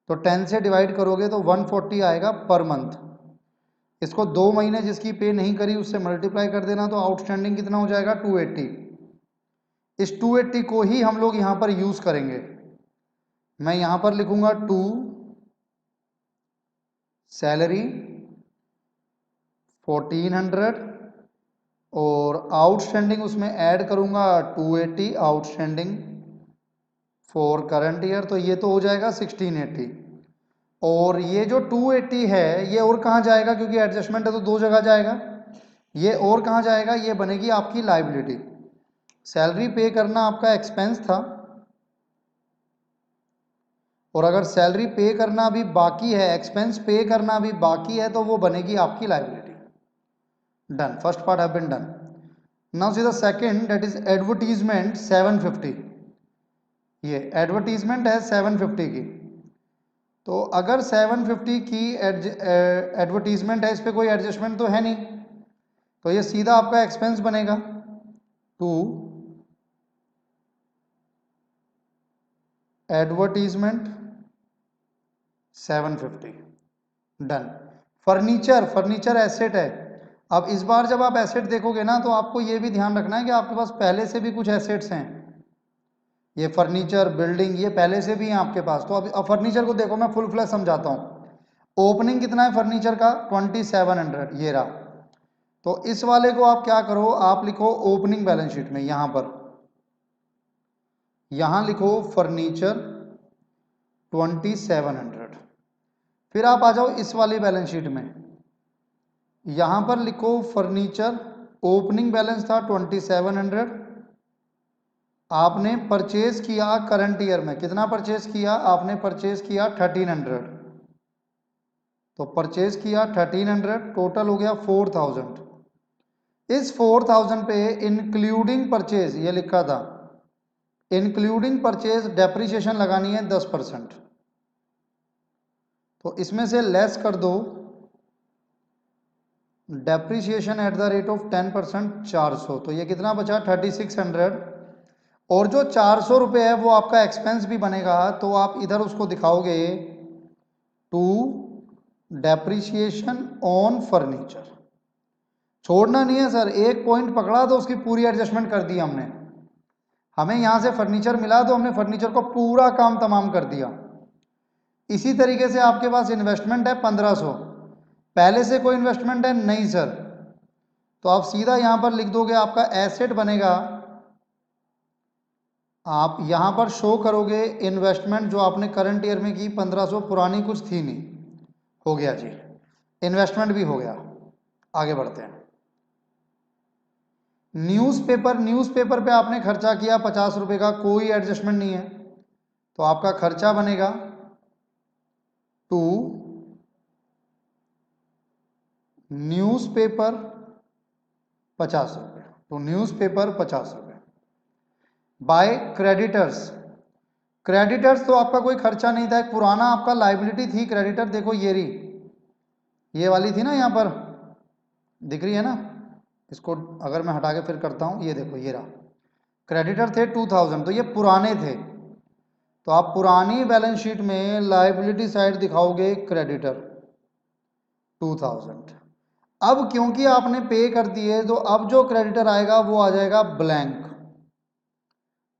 तो 10 से डिवाइड करोगे तो 140 आएगा पर मंथ। इसको 2 महीने जिसकी पे नहीं करी उससे मल्टीप्लाई कर देना, तो आउटस्टैंडिंग कितना हो जाएगा? 280। इस 280 को ही हम लोग यहां पर यूज करेंगे। मैं यहां पर लिखूंगा टू सैलरी 1400, और आउटस्टैंडिंग उसमें ऐड करूंगा 280 आउटस्टैंडिंग फॉर करंट ईयर, तो ये तो हो जाएगा 1680। और ये जो 280 है ये और कहाँ जाएगा? क्योंकि एडजस्टमेंट है तो दो जगह जाएगा। ये और कहाँ जाएगा? ये बनेगी आपकी लाइबिलिटी। सैलरी पे करना आपका एक्सपेंस था, और अगर सैलरी पे करना भी बाकी है, एक्सपेंस पे करना भी बाकी है, तो वो बनेगी आपकी liability. Done, first part have been done. Now see the second, that is advertisement 750। ये एडवर्टीजमेंट है 750 की। तो अगर 750 की एडवर्टीजमेंट है, इस पर कोई एडजस्टमेंट तो है नहीं, तो ये सीधा आपका एक्सपेंस बनेगा। To advertisement 750, done. Furniture, furniture asset है। अब इस बार जब आप एसेट देखोगे ना, तो आपको ये भी ध्यान रखना है कि आपके पास पहले से भी कुछ एसेट्स हैं। ये फर्नीचर बिल्डिंग ये पहले से भी है आपके पास। तो अब फर्नीचर को देखो, मैं फुल फ्लैश समझाता हूँ। ओपनिंग कितना है फर्नीचर का 2700, ये रहा। तो इस वाले को आप क्या करो, आप लिखो ओपनिंग बैलेंस शीट में, यहां पर यहां लिखो फर्नीचर 2700। फिर आप आ जाओ इस वाली बैलेंस शीट में, यहां पर लिखो फर्नीचर, ओपनिंग बैलेंस था 2700, आपने परचेज किया करंट ईयर में, कितना परचेज किया आपने, परचेज किया 1300। तो परचेज किया 1300, टोटल हो गया 4000। इस 4000 पे इंक्लूडिंग परचेज, ये लिखा था इंक्लूडिंग परचेज डेप्रिसिएशन लगानी है 10%। तो इसमें से लेस कर दो depreciation at the rate of 10%, 400। तो ये कितना बचा 3600। और जो 400 रुपये है वो आपका एक्सपेंस भी बनेगा, तो आप इधर उसको दिखाओगे टू डेप्रिसिएशन ऑन फर्नीचर। छोड़ना नहीं है सर, एक पॉइंट पकड़ा तो उसकी पूरी एडजस्टमेंट कर दी हमने। हमें यहां से फर्नीचर मिला तो हमने फर्नीचर को पूरा काम तमाम कर दिया। इसी तरीके से आपके पास इन्वेस्टमेंट है 1500, पहले से कोई इन्वेस्टमेंट है नहीं सर, तो आप सीधा यहां पर लिख दोगे आपका एसेट बनेगा। आप यहां पर शो करोगे इन्वेस्टमेंट जो आपने करंट ईयर में की 1500, पुरानी कुछ थी नहीं, हो गया जी, इन्वेस्टमेंट भी हो गया। आगे बढ़ते हैं। न्यूज़पेपर, न्यूज़पेपर पे आपने खर्चा किया 50 रुपए का, कोई एडजस्टमेंट नहीं है, तो आपका खर्चा बनेगा टू न्यूज़पेपर 50 रुपये, तो न्यूज़पेपर 50 रुपये। बाय क्रेडिटर्स, क्रेडिटर्स तो आपका कोई खर्चा नहीं था, एक पुराना आपका लाइबिलिटी थी क्रेडिटर, देखो ये रही, ये वाली थी ना, यहाँ पर दिख रही है ना, इसको अगर मैं हटा के फिर करता हूँ, ये देखो ये रहा, क्रेडिटर थे 2000, तो ये पुराने थे। तो आप पुरानी बैलेंस शीट में लाइबिलिटी साइड दिखाओगे क्रेडिटर 2000। अब क्योंकि आपने पे कर दिए, तो अब जो क्रेडिटर आएगा वो आ जाएगा ब्लैंक।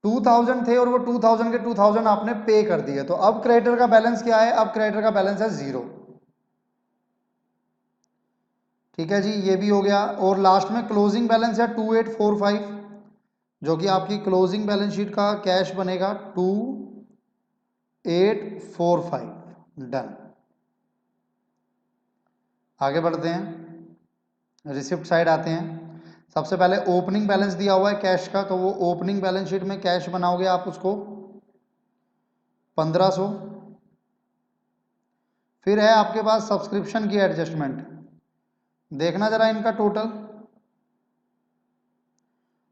2000 थे और वो 2000 के 2000 आपने पे कर दिए, तो अब क्रेडिटर का बैलेंस क्या है, अब क्रेडिटर का बैलेंस है 0। ठीक है जी, ये भी हो गया। और लास्ट में क्लोजिंग बैलेंस है 2845, जो कि आपकी क्लोजिंग बैलेंस शीट का कैश बनेगा 2845। डन। आगे बढ़ते हैं, रिसिप्ट साइड आते हैं। सबसे पहले ओपनिंग बैलेंस दिया हुआ है कैश का, तो वो ओपनिंग बैलेंस शीट में कैश बनाओगे आप उसको 1500। फिर है आपके पास सब्सक्रिप्शन की एडजस्टमेंट, देखना जरा इनका टोटल,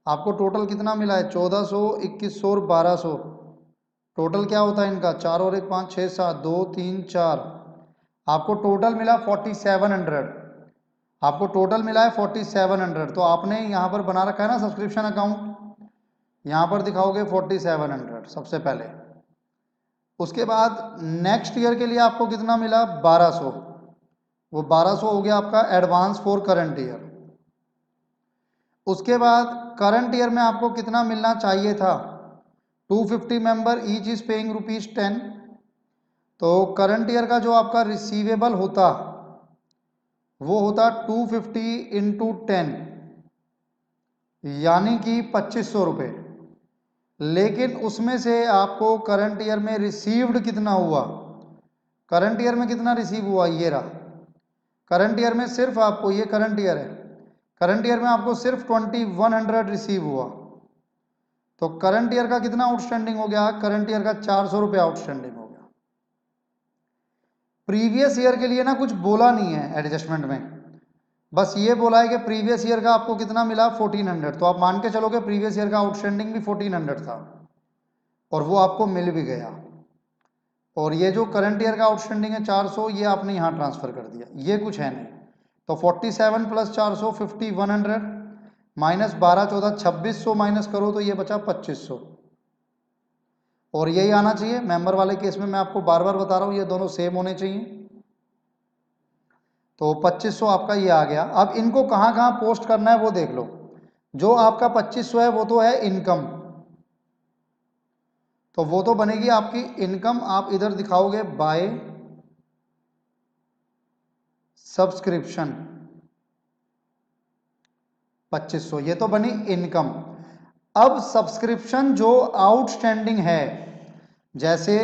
आपको टोटल कितना मिला है 1400, 2100 और 1200। टोटल क्या होता है इनका, 4 और 1 5 6 7, 2 3 4, आपको टोटल मिला 4700। आपको टोटल मिला है 4700, तो आपने यहाँ पर बना रखा है ना सब्सक्रिप्शन अकाउंट, यहाँ पर दिखाओगे 4700 सबसे पहले। उसके बाद नेक्स्ट ईयर के लिए आपको कितना मिला 1200, वो 1200 हो गया आपका एडवांस फॉर करंट ईयर। उसके बाद करंट ईयर में आपको कितना मिलना चाहिए था, 250 मेंबर ईच इज पेइंग ₹10। तो करंट ईयर का जो आपका रिसीवेबल होता वो होता 250 इंटू 10, यानी कि 2500 रुपये। लेकिन उसमें से आपको करंट ईयर में रिसीव्ड कितना हुआ, करंट ईयर में कितना रिसीव हुआ, ये रहा। करंट ईयर में सिर्फ आपको, ये करंट ईयर है, करंट ईयर में आपको सिर्फ 2100 रिसीव हुआ। तो करंट ईयर का कितना आउटस्टैंडिंग हो गया, करंट ईयर का 400 रुपये आउटस्टैंडिंग हो गया। प्रीवियस ईयर के लिए ना कुछ बोला नहीं है एडजस्टमेंट में, बस ये बोला है कि प्रीवियस ईयर का आपको कितना मिला 1400, तो आप मान के चलोगे प्रीवियस ईयर का आउटस्टैंडिंग भी 1400 था और वो आपको मिल भी गया। और ये जो करंट ईयर का आउटस्टैंडिंग है 400, ये आपने यहाँ ट्रांसफर कर दिया, ये कुछ है नहीं। तो 47 प्लस 400 5100, माइनस 12 14 2600 माइनस करो तो ये बचा 2500। और यही आना चाहिए मेंबर वाले केस में, मैं आपको बार बार बता रहा हूँ ये दोनों सेम होने चाहिए। तो 2500 आपका ये आ गया। अब इनको कहाँ कहाँ पोस्ट करना है वो देख लो। जो आपका 2500 है वो तो है इनकम, तो वो तो बनेगी आपकी इनकम, आप इधर दिखाओगे बाय सब्सक्रिप्शन 2500, ये तो बनी इनकम। अब सब्सक्रिप्शन जो आउटस्टैंडिंग है, जैसे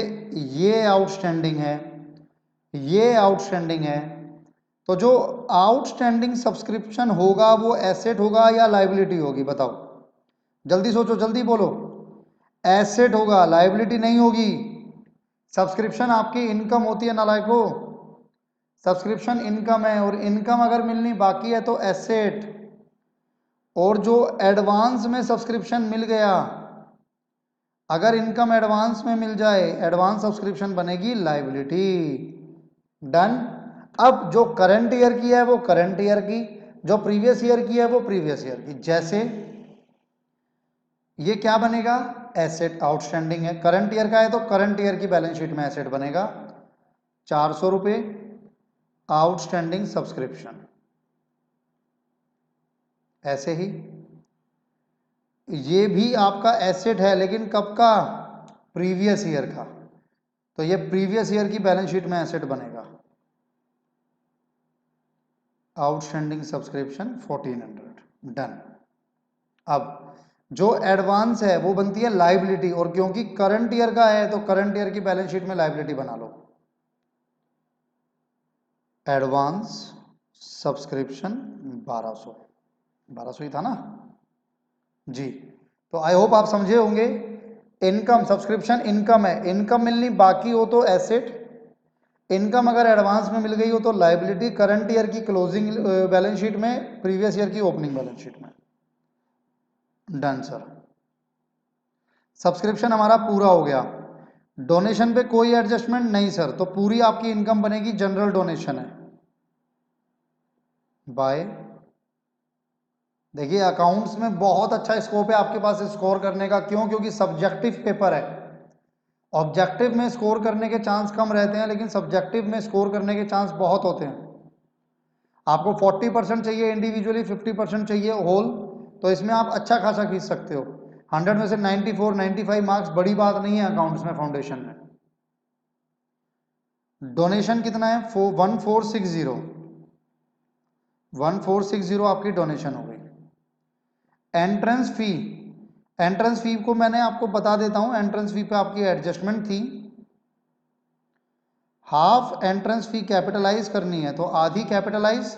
ये आउटस्टैंडिंग है, ये आउटस्टैंडिंग है, तो जो आउटस्टैंडिंग सब्सक्रिप्शन होगा वो एसेट होगा या लायबिलिटी होगी, बताओ जल्दी सोचो, जल्दी बोलो। एसेट होगा, लायबिलिटी नहीं होगी। सब्सक्रिप्शन आपकी इनकम होती है नालायको, सब्सक्रिप्शन इनकम है, और इनकम अगर मिलनी बाकी है तो एसेट। और जो एडवांस में सब्सक्रिप्शन मिल गया, अगर इनकम एडवांस में मिल जाए, एडवांस सब्सक्रिप्शन बनेगी लायबिलिटी। डन। अब जो करंट ईयर की है वो करंट ईयर की, जो प्रीवियस ईयर की है वो प्रीवियस ईयर की। जैसे ये क्या बनेगा, एसेट आउटस्टैंडिंग है, करंट ईयर का है तो करंट ईयर की बैलेंस शीट में एसेट बनेगा 400 रुपए आउटस्टैंडिंग सब्सक्रिप्शन। ऐसे ही ये भी आपका एसेट है, लेकिन कब का, प्रीवियस ईयर का, तो ये प्रीवियस ईयर की बैलेंस शीट में एसेट बनेगा। Outstanding subscription 1400। डन। अब जो एडवांस है वो बनती है लायबिलिटी, और क्योंकि करंट ईयर का है तो करंट ईयर की बैलेंस शीट में लायबिलिटी बना लो। एडवांस सब्सक्रिप्शन 1200, 1200 ही था ना जी। तो आई होप आप समझे होंगे। इनकम, सब्सक्रिप्शन इनकम है, इनकम मिलनी बाकी हो तो एसेट, इनकम अगर एडवांस में मिल गई हो तो लायबिलिटी, करंट ईयर की क्लोजिंग बैलेंस शीट में, प्रीवियस ईयर की ओपनिंग बैलेंस शीट में। Done sir. सब्सक्रिप्शन हमारा पूरा हो गया। डोनेशन पे कोई एडजस्टमेंट नहीं सर, तो पूरी आपकी इनकम बनेगी, जनरल डोनेशन है बाय। देखिए अकाउंट्स में बहुत अच्छा स्कोप है आपके पास स्कोर करने का, क्यों, क्योंकि सब्जेक्टिव पेपर है। ऑब्जेक्टिव में स्कोर करने के चांस कम रहते हैं, लेकिन सब्जेक्टिव में स्कोर करने के चांस बहुत होते हैं। आपको 40% चाहिए इंडिविजुअली, 50% चाहिए होल, तो इसमें आप अच्छा खासा खींच सकते हो। 100 में से 94 95 मार्क्स बड़ी बात नहीं है अकाउंट्स में, फाउंडेशन में। डोनेशन कितना है, 1460, 1460 आपकी डोनेशन हो गई। एंट्रेंस फी, एंट्रेंस फी को मैंने आपको बता देता हूं, एंट्रेंस फी पे आपकी एडजस्टमेंट थी। हाफ एंट्रेंस फी कैपिटलाइज करनी है तो आधी कैपिटलाइज,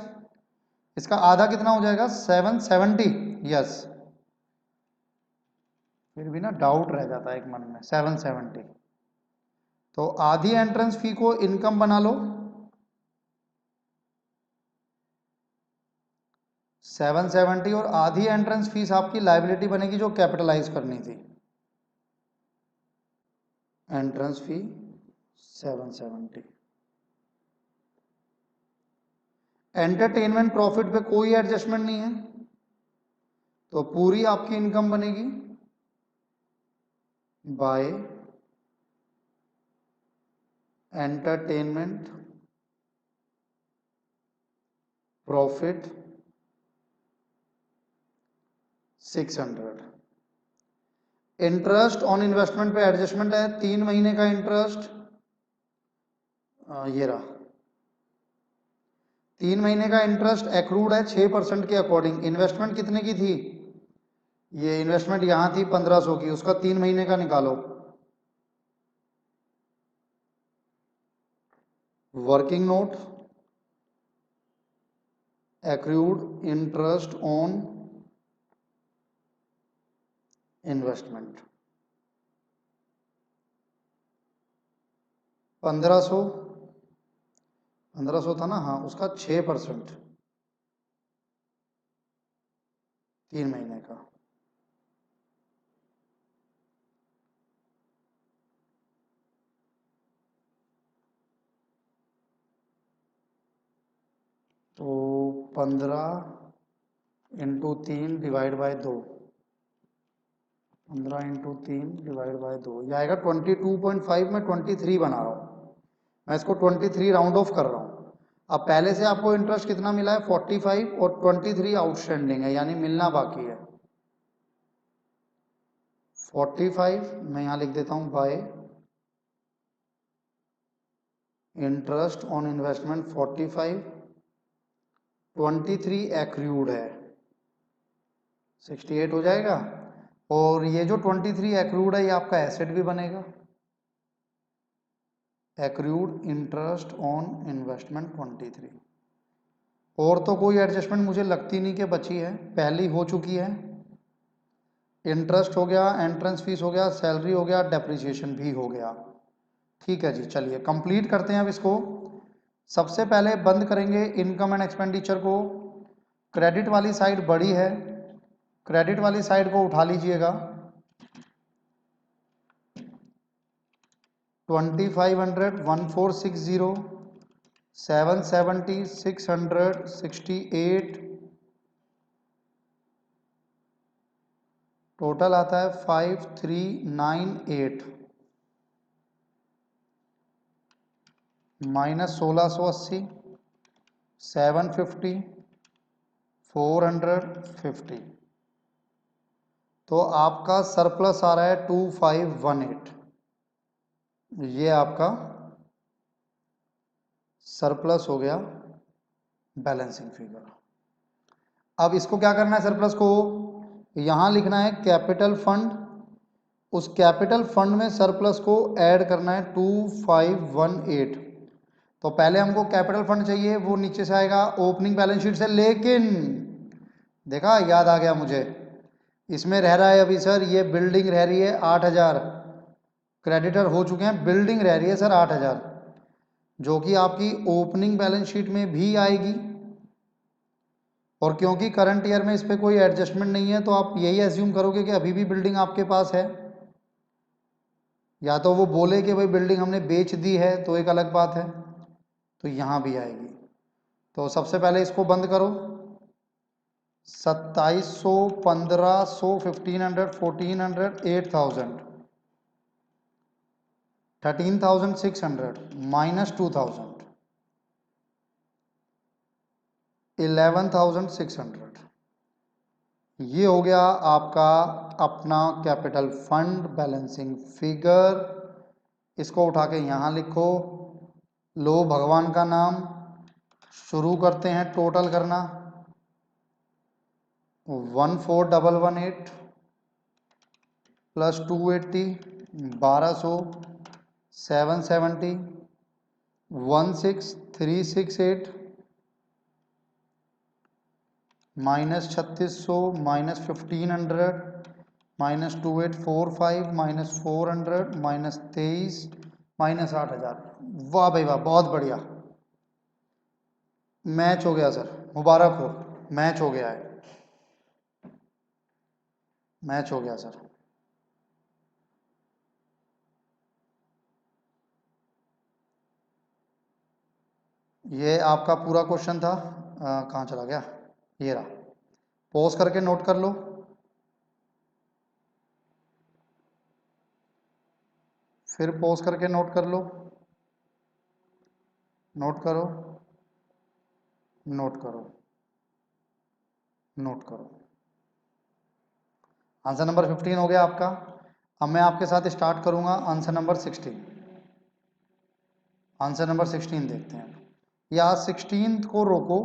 इसका आधा कितना हो जाएगा, 770। यस, फिर भी ना डाउट रह जाता है एक मन में, 770। तो आधी एंट्रेंस फी को इनकम बना लो, 770, और आधी एंट्रेंस फीस आपकी लायबिलिटी बनेगी जो कैपिटलाइज करनी थी। Entrance fee 770। एंटरटेनमेंट प्रॉफिट पे कोई एडजस्टमेंट नहीं है, तो पूरी आपकी इनकम बनेगी by entertainment profit 600। Interest on investment पे एडजस्टमेंट है, 3 महीने का इंटरेस्ट, ये रहा 3 महीने का इंटरेस्ट एक्रूड है 6% के अकॉर्डिंग। इन्वेस्टमेंट कितने की थी, ये इन्वेस्टमेंट यहां थी 1500 की, उसका 3 महीने का निकालो। Working note, accrued interest on investment 1500, 1500 था ना, हाँ, उसका 6% 3 महीने का। तो 15 into 3 divide by 2, 15 into 3 divide by 2, यह आएगा 22.5 में 23 बना रहा हूँ मैं, इसको 23 राउंड ऑफ कर रहा हूँ। अब पहले से आपको इंटरेस्ट कितना मिला है 45, और 23 आउटस्टैंडिंग है, यानी मिलना बाकी है 45 मैं यहाँ लिख देता हूँ bye interest on investment 45, 23 accrued है 68 हो जाएगा। और ये जो 23 एक्रूड है ये आपका एसेट भी बनेगा, एक्रूड इंटरेस्ट ऑन इन्वेस्टमेंट 23। और तो कोई एडजस्टमेंट मुझे लगती नहीं कि बची है, पहली हो चुकी है। इंटरेस्ट हो गया, एंट्रेंस फीस हो गया, सैलरी हो गया, डेप्रिसिएशन भी हो गया। ठीक है जी, चलिए कंप्लीट करते हैं अब इसको। सबसे पहले बंद करेंगे इनकम एंड एक्सपेंडिचर को। क्रेडिट वाली साइड बड़ी है, क्रेडिट वाली साइड को उठा लीजिएगा। 2500, 1460, 770, 600, 68, टोटल आता है 5398 माइनस 1680, 750, 450। तो आपका सरप्लस आ रहा है 2518। ये आपका सरप्लस हो गया बैलेंसिंग फिगर। अब इसको क्या करना है, सरप्लस को यहां लिखना है कैपिटल फंड। उस कैपिटल फंड में सरप्लस को ऐड करना है 2518। तो पहले हमको कैपिटल फंड चाहिए, वो नीचे से आएगा ओपनिंग बैलेंस शीट से। लेकिन देखा, याद आ गया मुझे, इसमें रह रहा है अभी सर, ये बिल्डिंग रह रही है 8000, क्रेडिटर हो चुके हैं, बिल्डिंग रह रही है सर 8000, जो कि आपकी ओपनिंग बैलेंस शीट में भी आएगी। और क्योंकि करंट ईयर में इस पर कोई एडजस्टमेंट नहीं है, तो आप यही एज्यूम करोगे कि अभी भी बिल्डिंग आपके पास है। या तो वो बोले कि भाई बिल्डिंग हमने बेच दी है तो एक अलग बात है, तो यहाँ भी आएगी। तो सबसे पहले इसको बंद करो। 2700, 1500, 1500, 1400, 8000, 13600 माइनस 2000, 11600। ये हो गया आपका अपना कैपिटल फंड बैलेंसिंग फिगर। इसको उठा के यहाँ लिखो, लो भगवान का नाम, शुरू करते हैं टोटल करना। 14118 plus 280, 1200, 770, 16368 minus 3600 minus 1500 minus 2845 minus 400 minus 23 minus 8000। वाह भाई वाह, बहुत बढ़िया, मैच हो गया सर, मुबारक हो, मैच हो गया है, मैच हो गया सर। ये आपका पूरा क्वेश्चन था। कहाँ चला गया, ये रहा। पॉज करके नोट कर लो, फिर पॉज करके नोट कर लो, नोट करो, नोट करो, नोट करो। आंसर नंबर 15 हो गया आपका। अब मैं आपके साथ स्टार्ट करूंगा आंसर नंबर 16। आंसर नंबर 16 देखते हैं। या 16 को रोको,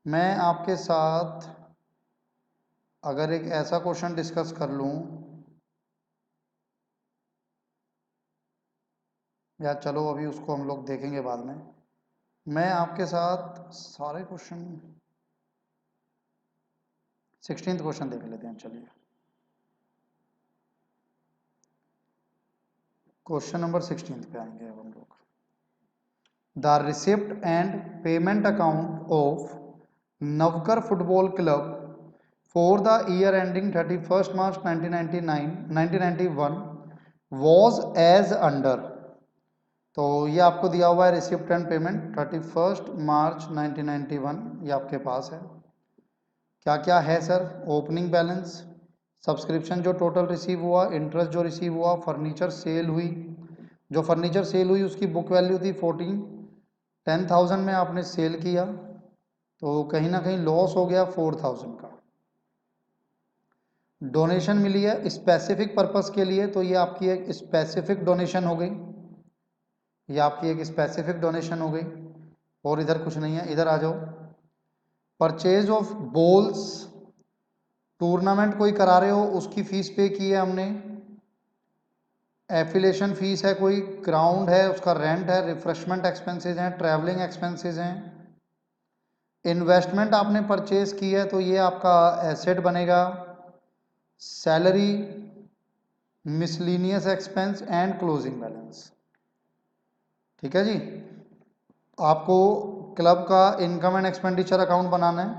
मैं आपके साथ अगर एक ऐसा क्वेश्चन डिस्कस कर लूं, या चलो अभी उसको हम लोग देखेंगे बाद में। मैं आपके साथ सारे क्वेश्चन 16th क्वेश्चन देख लेते हैं। चलिए, क्वेश्चन नंबर 16 पे आएंगे अब हम लोग। The receipt and payment account of Navkar football club for the year ending 31 March 1991 was as under. तो ये आपको दिया हुआ है रिसिप्ट एंड पेमेंट 31 मार्च 1991, ये आपके पास है। क्या क्या है सर, ओपनिंग बैलेंस, सब्सक्रिप्शन जो टोटल रिसीव हुआ, इंटरेस्ट जो रिसीव हुआ, फर्नीचर सेल हुई, जो फर्नीचर सेल हुई उसकी बुक वैल्यू थी 10,000 में आपने सेल किया, तो कहीं ना कहीं लॉस हो गया 4000 का। डोनेशन मिली है स्पेसिफिक पर्पस के लिए, तो ये आपकी एक स्पेसिफिक डोनेशन हो गई, ये आपकी एक स्पेसिफिक डोनेशन हो गई। और इधर कुछ नहीं है, इधर आ जाओ। परचेज ऑफ बॉल्स, टूर्नामेंट कोई करा रहे हो उसकी फीस पे की है हमने। एफिलेशन फीस है, कोई ग्राउंड है उसका रेंट है, रिफ्रेशमेंट एक्सपेंसेस हैं, ट्रैवलिंग एक्सपेंसेस हैं। इन्वेस्टमेंट आपने परचेज की है तो ये आपका एसेट बनेगा। Salary, miscellaneous expense and closing balance. ठीक है जी। आपको क्लब का इनकम एंड एक्सपेंडिचर अकाउंट बनाना है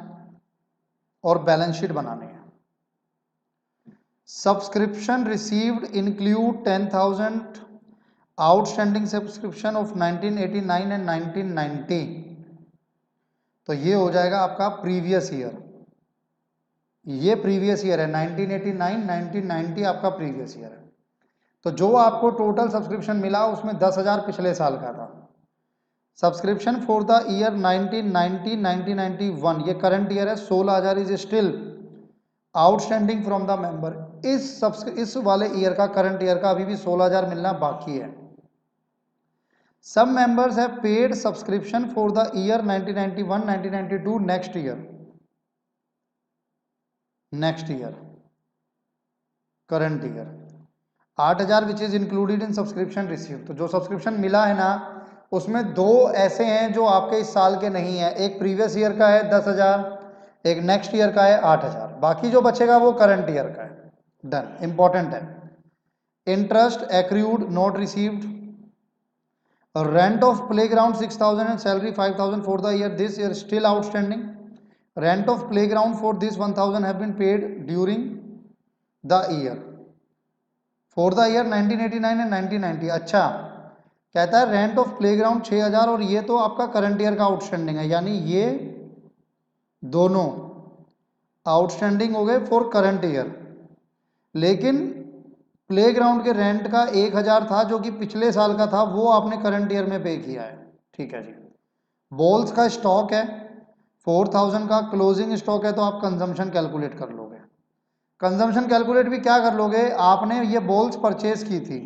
और बैलेंस शीट बनानी है। Subscription received include 10,000 outstanding subscription of 1989 and 1990। तो ये हो जाएगा आपका प्रीवियस ईयर, ये प्रीवियस ईयर है 1989 1990 आपका प्रीवियस ईयर है। तो जो आपको टोटल सब्सक्रिप्शन मिला उसमें 10,000 पिछले साल का था। सब्सक्रिप्शन फॉर द ईयर 1990 1991 ये करंट ईयर है, 16,000 is still outstanding from the member. इस वाले ईयर का, करंट ईयर का अभी भी 16,000 मिलना बाकी है। Some members have paid subscription for the year 1991 1992 next year current year 8,000 which is included in subscription received। तो जो सब्सक्रिप्शन मिला है ना उसमें दो ऐसे हैं जो आपके इस साल के नहीं है, एक प्रीवियस ईयर का है 10,000, एक नेक्स्ट ईयर का है 8,000, बाकी जो बचेगा वो करंट ईयर का है। डन, इंपॉर्टेंट है। Interest accrued not received, rent of playground 6,000 and salary 5,000 for the year this year still outstanding। rent of playground for this 1,000 have been paid during the year for the year 1989 and 1990। अच्छा, कहता है rent of playground 6,000 और ये तो आपका current year का outstanding है, यानी ये दोनों आउटस्टैंडिंग हो गए फॉर करंट ईयर। लेकिन प्लेग्राउंड के रेंट का 1,000 था जो कि पिछले साल का था, वो आपने करंट ईयर में पे किया है। ठीक है जी। बॉल्स का स्टॉक है 4,000 का, क्लोजिंग स्टॉक है तो आप कंजम्पशन कैलकुलेट कर लोगे। कंजम्पशन कैलकुलेट भी क्या कर लोगे, आपने ये बॉल्स परचेज की थी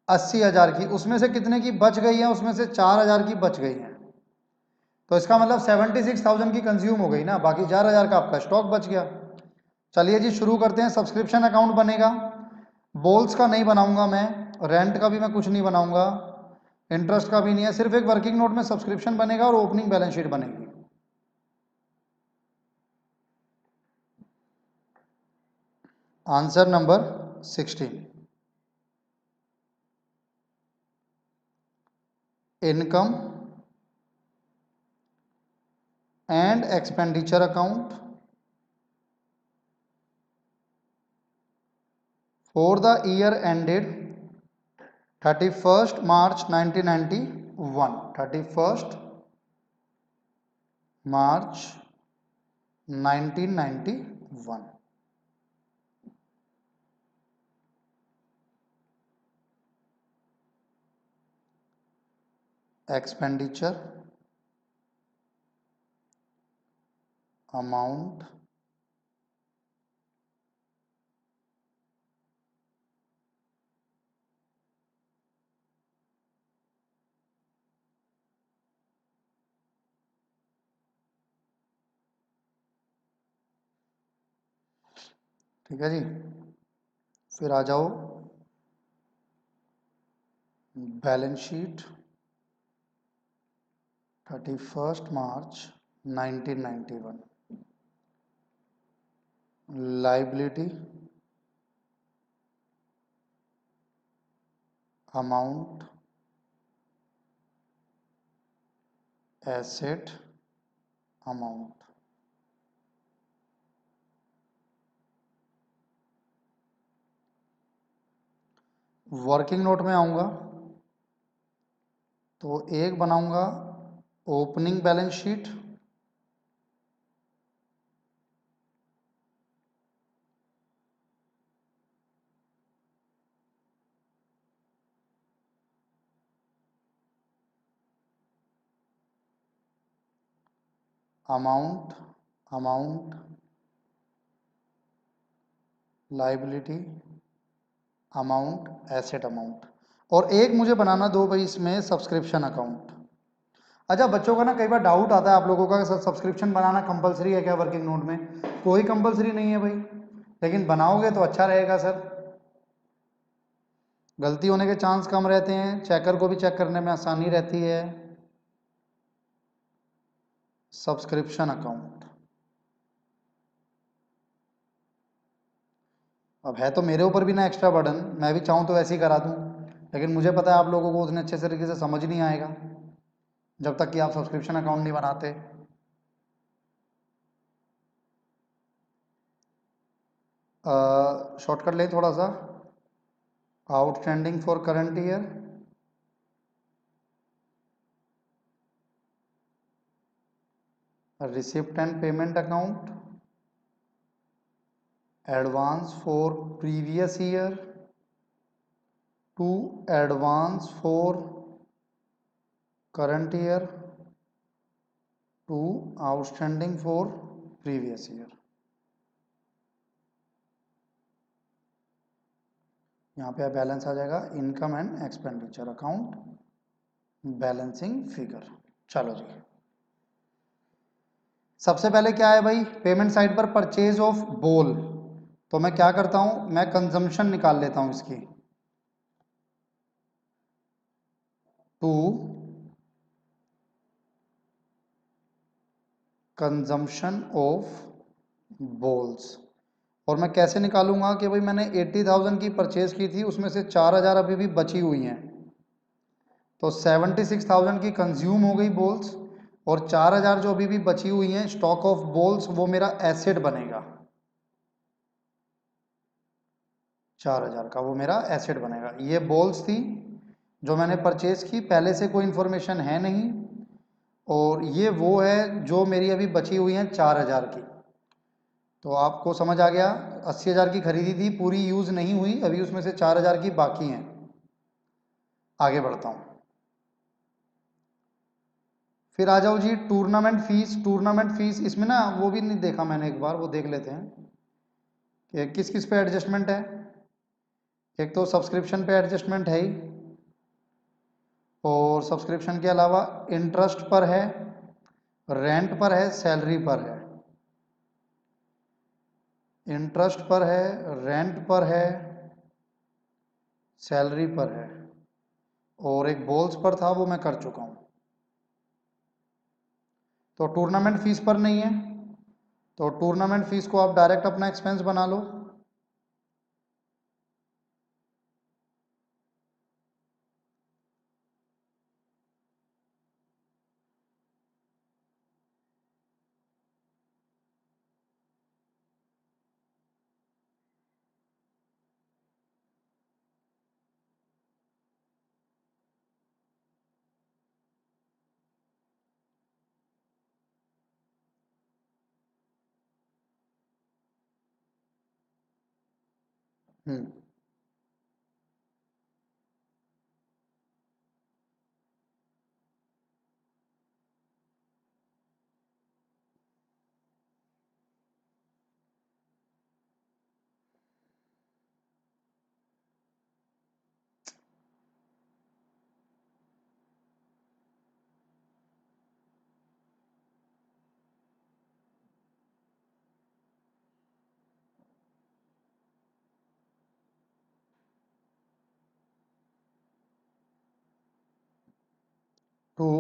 80,000 की, उसमें से कितने की बच गई है, उसमें से 4,000 की बच गई है, तो इसका मतलब 76,000 की कंज्यूम हो गई ना, बाकी 4,000 का आपका स्टॉक बच गया। चलिए जी शुरू करते हैं। सब्सक्रिप्शन अकाउंट बनेगा, बॉल्स का नहीं बनाऊंगा मैं, रेंट का भी मैं कुछ नहीं बनाऊंगा, इंटरेस्ट का भी नहीं है, सिर्फ एक वर्किंग नोट में सब्सक्रिप्शन बनेगा और ओपनिंग बैलेंस शीट बनेगी। Answer number 16, income and expenditure account for the year ended 31st March 1991, 31st March 1991। Expenditure amount ठीक है जी। फिर आ जाओ balance sheet 31st March 1991, liability amount asset amount. Working note में आऊंगा तो एक बनाऊंगा opening balance sheet, amount amount liability amount, asset amount, और एक मुझे बनाना दो भाई इसमें सब्सक्रिप्शन अकाउंट। अच्छा बच्चों का ना कई बार डाउट आता है आप लोगों का कि सर सब्सक्रिप्शन बनाना कंपलसरी है क्या वर्किंग नोट में? कोई कंपलसरी नहीं है भाई, लेकिन बनाओगे तो अच्छा रहेगा सर, गलती होने के चांस कम रहते हैं, चेकर को भी चेक करने में आसानी रहती है। सब्सक्रिप्शन अकाउंट अब है तो मेरे ऊपर भी ना एक्स्ट्रा बर्डन, मैं भी चाहूँ तो वैसे ही करा दूँ, लेकिन मुझे पता है आप लोगों को उतने अच्छे तरीके से समझ नहीं आएगा जब तक कि आप सब्सक्रिप्शन अकाउंट नहीं बनाते। शॉर्टकट लें थोड़ा सा, outstanding for current year, receipt and payment account, advance for previous year to advance for current year to outstanding for previous year. यहाँ पे बैलेंस आ जाएगा income and expenditure account, balancing figure. चलो जी, सबसे पहले क्या है भाई, पेमेंट साइड पर परचेज ऑफ बोल, तो मैं क्या करता हूं, मैं कंजम्पशन निकाल लेता हूं इसकी, टू कंजम्पशन ऑफ बोल्स। और मैं कैसे निकालूंगा कि भाई मैंने 80,000 की परचेज की थी, उसमें से 4,000 अभी भी बची हुई हैं, तो 76,000 की कंज्यूम हो गई बोल्स, और 4,000 जो अभी भी बची हुई हैं स्टॉक ऑफ बोल्स, वो मेरा एसेट बनेगा, 4,000 का वो मेरा एसेट बनेगा। ये बोल्स थी जो मैंने परचेज की, पहले से कोई इन्फॉर्मेशन है नहीं, और ये वो है जो मेरी अभी बची हुई हैं 4,000 की। तो आपको समझ आ गया, 80,000 की खरीदी थी, पूरी यूज नहीं हुई, अभी उसमें से 4,000 की बाकी हैं। आगे बढ़ता हूँ, फिर आ जाओ जी टूर्नामेंट फीस। टूर्नामेंट फीस इसमें ना वो भी नहीं देखा मैंने, एक बार वो देख लेते हैं कि किस किस पे एडजस्टमेंट है। एक तो सब्सक्रिप्शन पे एडजस्टमेंट है ही, और सब्सक्रिप्शन के अलावा इंटरेस्ट पर है, रेंट पर है, सैलरी पर है। इंटरेस्ट पर है, रेंट पर है, सैलरी पर है, और एक बोल्स पर था वो मैं कर चुका हूं। तो टूर्नामेंट फीस पर नहीं है, तो टूर्नामेंट फीस को आप डायरेक्ट अपना एक्सपेंस बना लो। हम्म, टू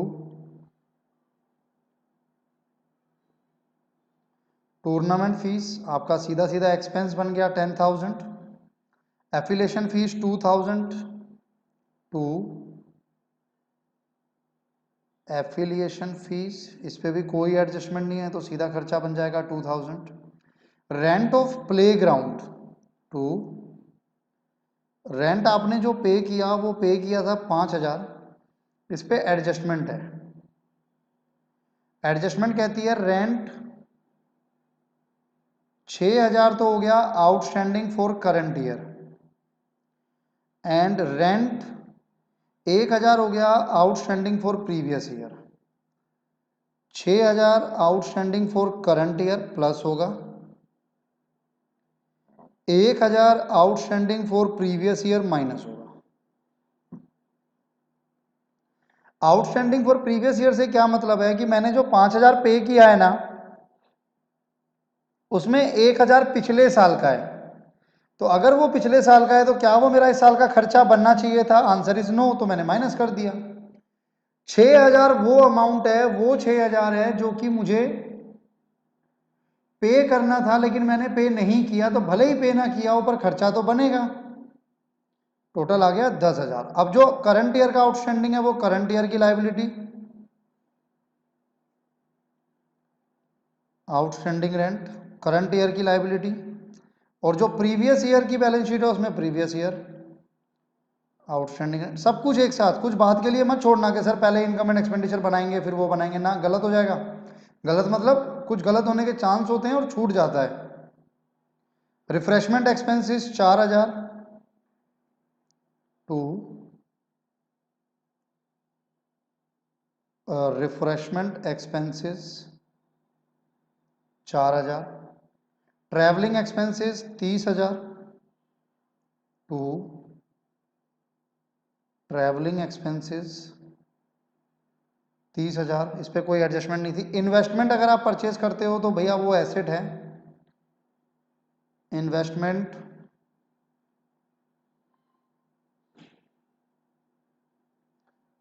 टूर्नामेंट फीस आपका सीधा सीधा एक्सपेंस बन गया 10,000। Affiliation fees 2,000, to affiliation fees, इस पे भी कोई एडजस्टमेंट नहीं है तो सीधा खर्चा बन जाएगा 2,000। Rent of playground, to rent आपने जो पे किया वो पे किया था 5,000, इस पे एडजस्टमेंट है। एडजस्टमेंट कहती है रेंट 6,000 तो हो गया outstanding for current year, and rent 1,000 हो गया outstanding for previous year. 6,000 outstanding for current year plus होगा 1000 outstanding for previous year minus होगा। आउटस्टैंडिंग फॉर प्रीवियस ईयर से क्या मतलब है कि मैंने जो 5000 पे किया है ना, उसमें 1000 पिछले साल का है। तो अगर वो पिछले साल का है तो क्या वो मेरा इस साल का खर्चा बनना चाहिए था? आंसर इज नो, तो मैंने माइनस कर दिया। 6000 वो अमाउंट है, वो 6000 है जो कि मुझे पे करना था, लेकिन मैंने पे नहीं किया, तो भले ही पे ना किया हो पर खर्चा तो बनेगा। टोटल आ गया 10,000। अब जो करंट ईयर का आउटस्टैंडिंग है वो करंट ईयर की liability, outstanding rent current year की लाइबिलिटी, और जो प्रीवियस ईयर की बैलेंस शीट है उसमें प्रीवियस ईयर आउटस्टैंडिंग रेंट। सब कुछ एक साथ, कुछ बात के लिए मत छोड़ना कि सर पहले इनकम एंड एक्सपेंडिचर बनाएंगे फिर वो बनाएंगे, ना, गलत हो जाएगा। गलत मतलब कुछ गलत होने के चांस होते हैं और छूट जाता है। Refreshment expenses 4000 to refreshment expenses 4000, travelling expenses 30,000 to travelling expenses 30,000, इस पर कोई एडजस्टमेंट नहीं थी। इन्वेस्टमेंट अगर आप परचेज करते हो तो भैया वो एसेट है, इन्वेस्टमेंट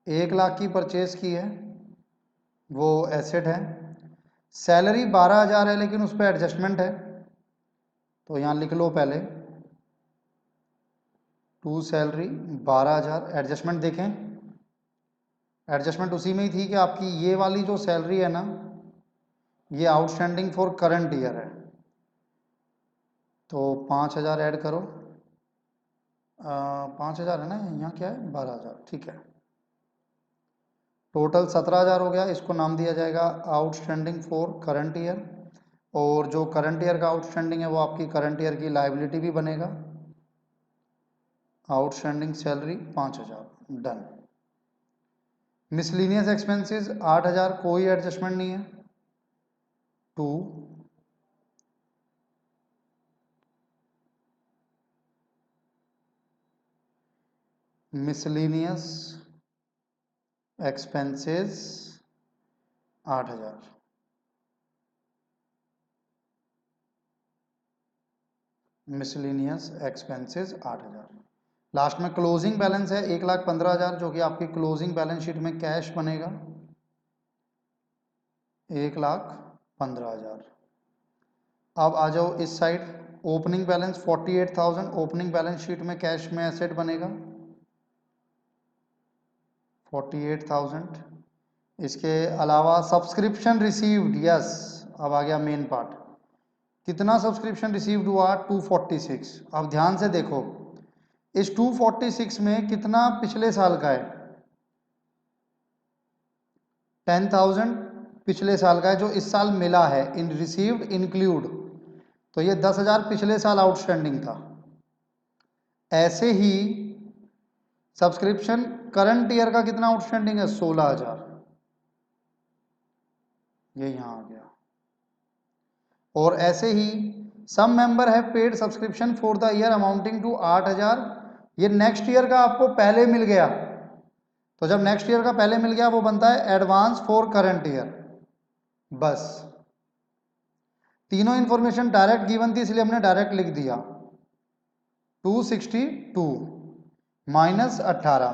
1,00,000 की परचेज की है, वो एसेट है। सैलरी 12,000 है लेकिन उस पर एडजस्टमेंट है, तो यहाँ लिख लो पहले टू सैलरी 12,000। एडजस्टमेंट देखें, एडजस्टमेंट उसी में ही थी कि आपकी ये वाली जो सैलरी है ना, ये आउटस्टैंडिंग फॉर करंट ईयर है, तो 5,000 ऐड करो। 5,000 है ना, यहाँ क्या है 12,000, ठीक है। टोटल 17,000 हो गया। इसको नाम दिया जाएगा आउटस्टैंडिंग फॉर करंट ईयर, और जो करंट ईयर का आउटस्टैंडिंग है वो आपकी करंट ईयर की लाइबिलिटी भी बनेगा। Outstanding salary 5,000, done. Miscellaneous expenses 8,000, कोई एडजस्टमेंट नहीं है, to miscellaneous expenses 8,000, miscellaneous expenses 8,000। Last में क्लोजिंग बैलेंस है 1,15,000 जो कि आपकी क्लोजिंग बैलेंस शीट में कैश बनेगा 1,15,000। अब आ जाओ इस side, opening balance 48,000 opening balance sheet में कैश में एसेट बनेगा 48,000। इसके अलावा सब्सक्रिप्शन रिसीव्ड, यस, अब आ गया मेन पार्ट। कितना सब्सक्रिप्शन रिसीव्ड हुआ? 246। अब ध्यान से देखो, इस 246 में कितना पिछले साल का है? 10,000 पिछले साल का है जो इस साल मिला है, इन रिसीव्ड इंक्लूड, तो ये 10,000 पिछले साल आउटस्टैंडिंग था। ऐसे ही सब्सक्रिप्शन करंट ईयर का कितना आउटस्टैंडिंग है? 16,000, ये यहां आ गया। और ऐसे ही सम मेंबर है paid subscription for the year amounting to 8,000, ये नेक्स्ट ईयर का आपको पहले मिल गया, तो जब नेक्स्ट ईयर का पहले मिल गया वो बनता है एडवांस फॉर करंट ईयर। बस तीनों इंफॉर्मेशन डायरेक्ट गिवन थी इसलिए हमने डायरेक्ट लिख दिया। 262 माइनस 18,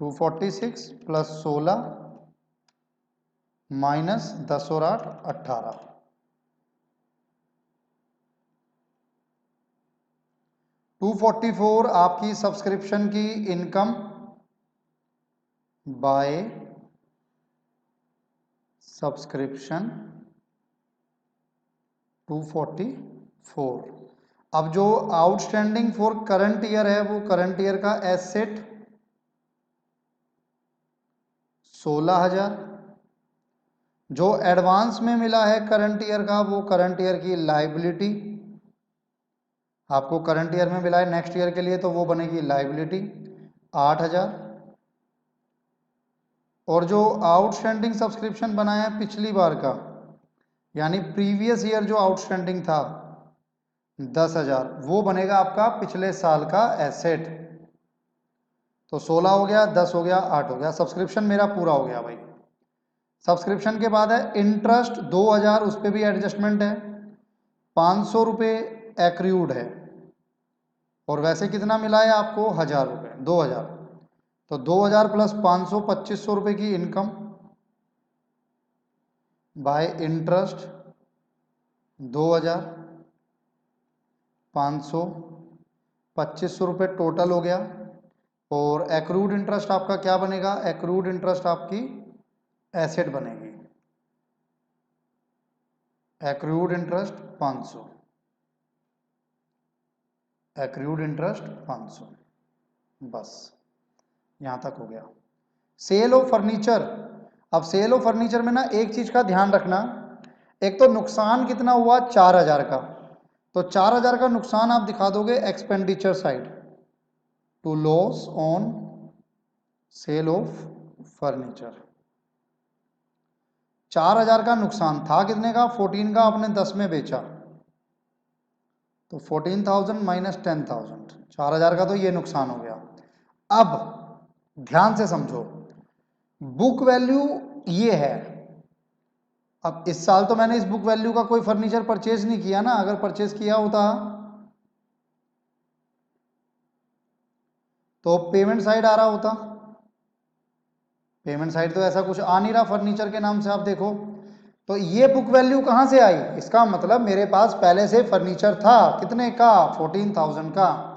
246 प्लस 16 माइनस 10 और 8 18, 244 आपकी सब्सक्रिप्शन की इनकम बाय सब्सक्रिप्शन 244। अब जो आउटस्टैंडिंग फॉर करंट ईयर है वो करंट ईयर का एसेट 16,000, जो एडवांस में मिला है करंट ईयर का वो करंट ईयर की लाइबिलिटी, आपको करंट ईयर में मिला है नेक्स्ट ईयर के लिए तो वो बनेगी लाइबिलिटी 8,000। और जो आउटस्टैंडिंग सब्सक्रिप्शन बनाया है पिछली बार का, यानी प्रीवियस ईयर जो आउटस्टैंडिंग था, 10,000 वो बनेगा आपका पिछले साल का एसेट। तो 16 हो गया, 10 हो गया, 8 हो गया। सब्सक्रिप्शन मेरा पूरा हो गया भाई। सब्सक्रिप्शन के बाद है इंटरेस्ट 2000, उस पर भी एडजस्टमेंट है। 500 रुपये एक्रूड है, और वैसे कितना मिला है आपको? 1000 रुपये, 2000। तो 2000 प्लस 500, 2500 रुपये की इनकम बाय इंटरेस्ट 2000, 500, 2500 रुपये टोटल हो गया। और एक्रूड इंटरेस्ट आपका क्या बनेगा? एक्रूड इंटरेस्ट आपकी एसेट बनेगी। एक्रूड इंटरेस्ट 500, एक्रूड इंटरेस्ट 500, बस यहां तक हो गया। Sale of furniture. अब सेल ऑफ फर्नीचर में ना एक चीज का ध्यान रखना, एक तो नुकसान कितना हुआ? 4000 का। तो 4000 का नुकसान आप दिखा दोगे expenditure side, to loss on sale of furniture. 4000 का नुकसान था, कितने का? 14 का। आपने 10 में बेचा, तो 14,000 माइनस 10,000, 4000 का तो ये नुकसान हो गया। अब ध्यान से समझो, बुक वैल्यू ये है। अब इस साल तो मैंने इस बुक वैल्यू का कोई फर्नीचर परचेज नहीं किया ना, अगर परचेज किया होता तो पेमेंट साइड आ रहा होता। पेमेंट साइड तो ऐसा कुछ आ नहीं रहा फर्नीचर के नाम से, आप देखो। तो ये बुक वैल्यू कहां से आई? इसका मतलब मेरे पास पहले से फर्नीचर था, कितने का? 14,000 का।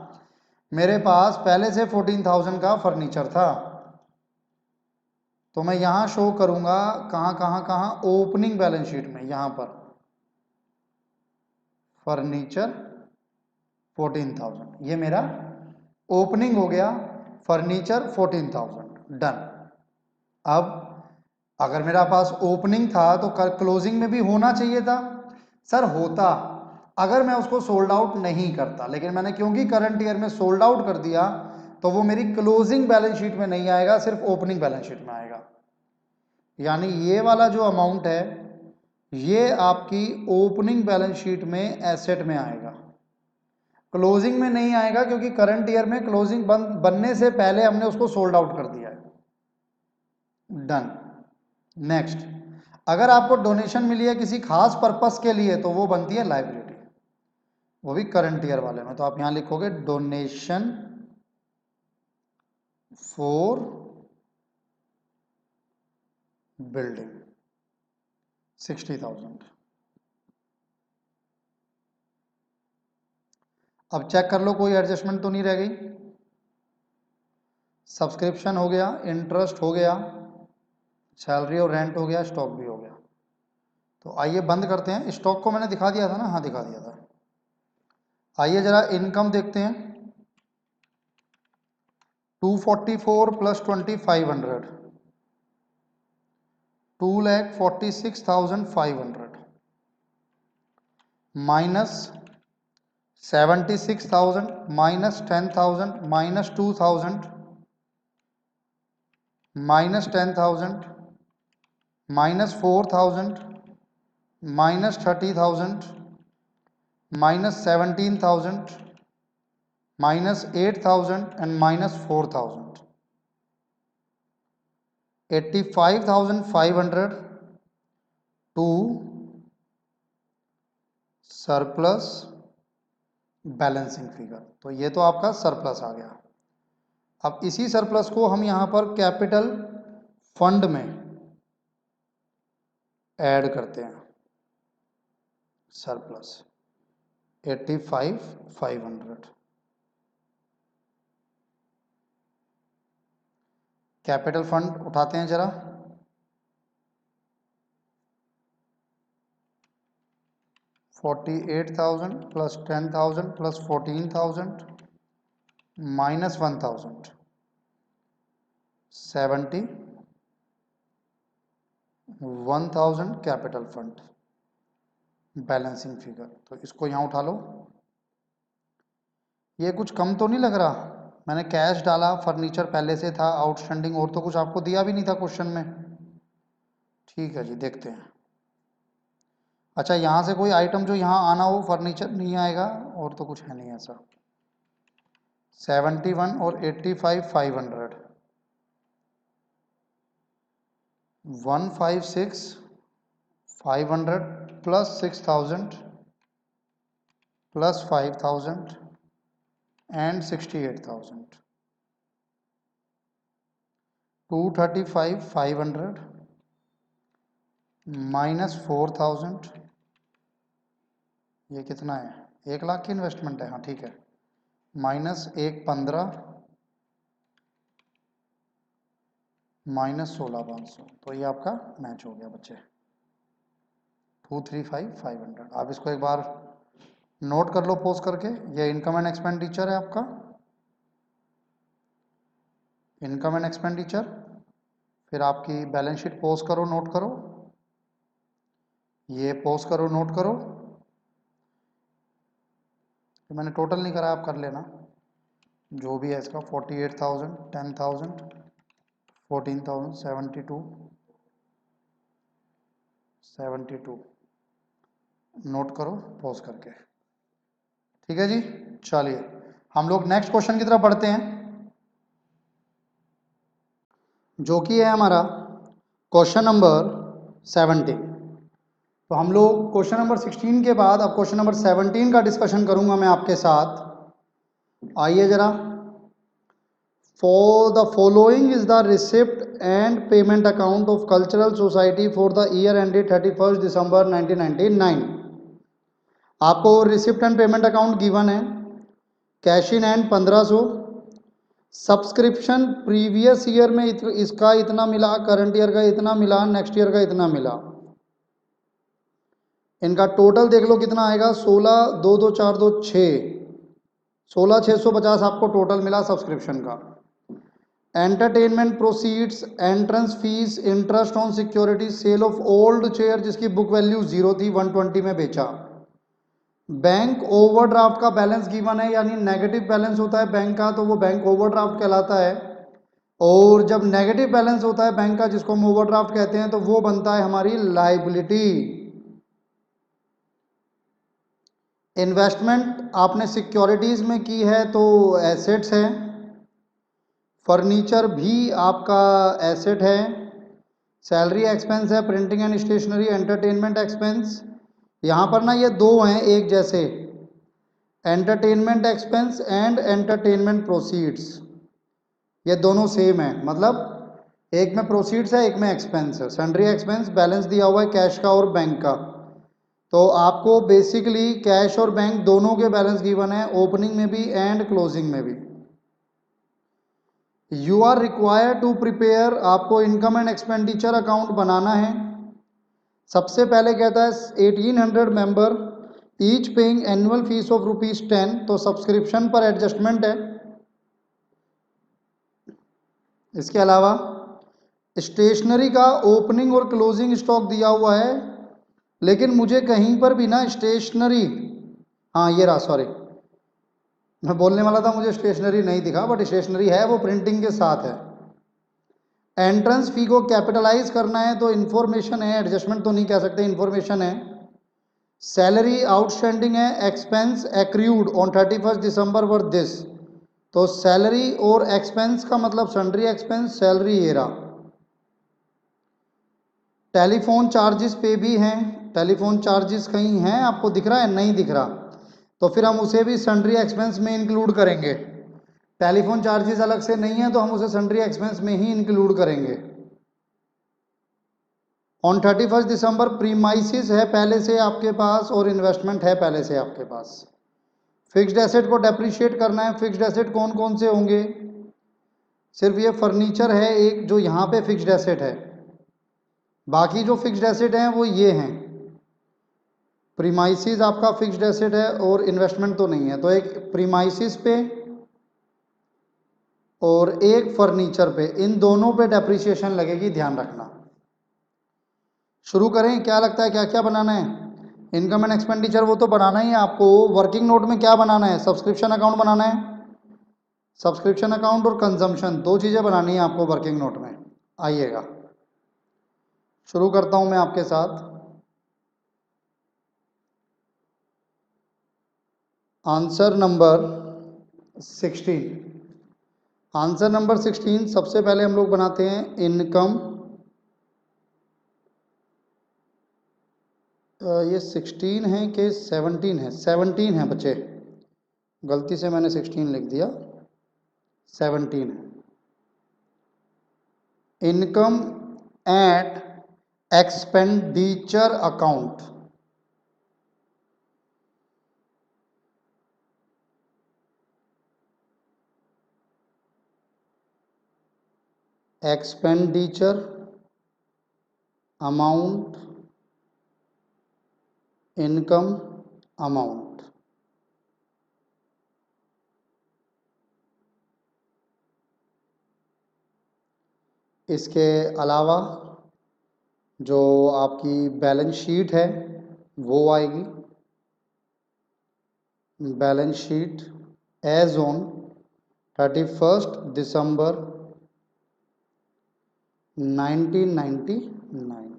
मेरे पास पहले से 14,000 का फर्नीचर था। तो मैं यहां शो करूंगा, कहां कहां कहां? ओपनिंग बैलेंस शीट में, यहां पर फर्नीचर 14,000, ये मेरा ओपनिंग हो गया। Furniture 14,000 done. अब अगर मेरा पास ओपनिंग था तो क्लोजिंग में भी होना चाहिए था। सर होता, अगर मैं उसको सोल्ड आउट नहीं करता, लेकिन मैंने क्योंकि करंट ईयर में सोल्ड आउट कर दिया, तो वो मेरी क्लोजिंग बैलेंस शीट में नहीं आएगा, सिर्फ ओपनिंग बैलेंस शीट में आएगा। यानी ये वाला जो अमाउंट है, ये आपकी ओपनिंग बैलेंस शीट में एसेट में आएगा, क्लोजिंग में नहीं आएगा, क्योंकि करंट ईयर में क्लोजिंग बनने से पहले हमने उसको सोल्ड आउट कर दिया है। डन। नेक्स्ट, अगर आपको डोनेशन मिली है किसी खास पर्पस के लिए, तो वो बनती है लायबिलिटी, वो भी करंट ईयर वाले में। तो आप यहां लिखोगे डोनेशन फॉर बिल्डिंग 60,000। अब चेक कर लो कोई एडजस्टमेंट तो नहीं रह गई। सब्सक्रिप्शन हो गया, इंटरेस्ट हो गया, सैलरी और रेंट हो गया, स्टॉक भी हो गया। तो आइए बंद करते हैं। स्टॉक को मैंने दिखा दिया था ना? हाँ दिखा दिया था। आइए जरा इनकम देखते हैं। 244 plus 2500, 2,46,500 minus 76,000 minus 10,000 minus 2,000 minus 10,000 minus 4,000 minus 30,000 minus 17,000 minus 8,000 and minus 4,000। 85,500 to surplus balancing figure. तो ये तो आपका सरप्लस आ गया। अब इसी सरप्लस को हम यहां पर कैपिटल फंड में ऐड करते हैं। सरप्लस 85,500 कैपिटल फंड उठाते हैं जरा। 48,000 plus 10,000 plus 14,000 minus 1,000, 71,000 capital fund balancing figure. तो इसको यहां उठा लो। ये कुछ कम तो नहीं लग रहा? मैंने कैश डाला, फर्नीचर पहले से था, आउटस्टैंडिंग और तो कुछ आपको दिया भी नहीं था क्वेश्चन में। ठीक है जी, देखते हैं। अच्छा, यहाँ से कोई आइटम जो यहाँ आना हो फर्नीचर नहीं आएगा, और तो कुछ है नहीं ऐसा। 71 और 85 500, 156 500 प्लस 6000 प्लस 5000 एंड 68,000, 235 500 माइनस 4000, ये कितना है, 1 लाख की इन्वेस्टमेंट है, हाँ ठीक है, माइनस 15 माइनस 16,500, तो ये आपका मैच हो गया बच्चे, 235 500। आप इसको एक बार नोट कर लो पोज करके, ये इनकम एंड एक्सपेंडिचर है आपका, इनकम एंड एक्सपेंडिचर। फिर आपकी बैलेंस शीट पोज करो, नोट करो, ये पोज करो, नोट करो। तो मैंने टोटल नहीं करा, आप कर लेना जो भी है इसका, 48,000, 10,000, 14,000, 72, 72, नोट करो पॉज करके। ठीक है जी, चलिए हम लोग नेक्स्ट क्वेश्चन की तरफ बढ़ते हैं, जो कि है हमारा क्वेश्चन नंबर 17। तो हम लोग क्वेश्चन नंबर 16 के बाद अब क्वेश्चन नंबर 17 का डिस्कशन करूंगा मैं आपके साथ। आइए जरा, for the following is the receipt and payment account of cultural society for the year ended 31 December 1999। आपको receipt and payment account given है, cash in hand 1500, subscription previous year में इसका इतना मिला, करंट ईयर का इतना मिला, नेक्स्ट ईयर का इतना मिला। इनका टोटल देख लो कितना आएगा, 16 2 2 4 2 6, 16,650 आपको टोटल मिला सब्सक्रिप्शन का। Entertainment proceeds, entrance fees, interest on security, sale of old chair जिसकी बुक वैल्यू 0 थी 120 में बेचा। बैंक ओवरड्राफ्ट का बैलेंस गिवन है, यानी नेगेटिव बैलेंस होता है बैंक का तो वो बैंक ओवरड्राफ्ट कहलाता है, और जब नेगेटिव बैलेंस होता है बैंक का जिसको हम ओवरड्राफ्ट कहते हैं तो वो बनता है हमारी लायबिलिटी। इन्वेस्टमेंट आपने सिक्योरिटीज में की है तो एसेट्स है, फर्नीचर भी आपका एसेट है, सैलरी एक्सपेंस है, printing and stationery, entertainment expense. यहाँ पर ना ये दो हैं एक जैसे, entertainment expense and entertainment proceeds, ये दोनों सेम है, मतलब एक में प्रोसीड्स है एक में एक्सपेंस है। सन्ड्री एक्सपेंस बैलेंस दिया हुआ है कैश का और बैंक का, तो आपको बेसिकली कैश और बैंक दोनों के बैलेंस गिवन है, ओपनिंग में भी एंड क्लोजिंग में भी। You are required to prepare, आपको इनकम एंड एक्सपेंडिचर अकाउंट बनाना है। सबसे पहले कहता है 1800 member each paying annual fee of ₹10, तो सब्सक्रिप्शन पर एडजस्टमेंट है। इसके अलावा स्टेशनरी का ओपनिंग और क्लोजिंग स्टॉक दिया हुआ है, लेकिन मुझे कहीं पर भी ना स्टेशनरी, हाँ ये रहा, सॉरी मैं बोलने वाला था मुझे स्टेशनरी नहीं दिखा, बट स्टेशनरी है, वो प्रिंटिंग के साथ है। एंट्रेंस फी को कैपिटलाइज करना है तो इन्फॉर्मेशन है, एडजस्टमेंट तो नहीं कह सकते, इन्फॉर्मेशन है। सैलरी आउटस्टैंडिंग है, expense accrued on 31 December were this, तो सैलरी और एक्सपेंस का मतलब सन्ड्री एक्सपेंस, सैलरी ये रहा। टेलीफोन चार्जेस पे भी हैं, टेलीफोन चार्जेस कहीं हैं आपको दिख रहा है, नहीं दिख रहा, तो फिर हम उसे भी सन्ड्री एक्सपेंस में इंक्लूड करेंगे। टेलीफोन चार्जेस अलग से नहीं है तो हम उसे सन्ड्री एक्सपेंस में ही इंक्लूड करेंगे। ऑन 31 दिसंबर प्रीमाइसिस है पहले से आपके पास और इन्वेस्टमेंट है पहले से आपके पास। फिक्स्ड एसेट को डेप्रिशिएट करना है, फिक्स्ड एसेट कौन कौन से होंगे, सिर्फ ये फर्नीचर है एक जो यहाँ पे फिक्स्ड एसेट है, बाकी जो फिक्स्ड एसेट हैं वो ये हैं। प्रीमाइसिस आपका फिक्स्ड एसेट है और इन्वेस्टमेंट तो नहीं है, तो एक प्रीमाइसिस पे और एक फर्नीचर पे, इन दोनों पे डेप्रिसिएशन लगेगी, ध्यान रखना। शुरू करें, क्या लगता है क्या क्या बनाना है? इनकम एंड एक्सपेंडिचर वो तो बनाना ही है आपको। वर्किंग नोट में क्या बनाना है? सब्सक्रिप्शन अकाउंट बनाना है, सब्सक्रिप्शन अकाउंट और कंजम्पशन, दो चीज़ें बनानी है आपको वर्किंग नोट में। आइएगा शुरू करता हूं मैं आपके साथ। Answer number 16। आंसर नंबर 16 सबसे पहले हम लोग बनाते हैं इनकम। ये 16 है कि 17 है? 17 है बच्चे, गलती से मैंने 16 लिख दिया, 17 है। Income at expenditure account. Expenditure amount, income amount. इसके अलावा जो आपकी बैलेंस शीट है वो आएगी। Balance sheet as on 31 December 1999।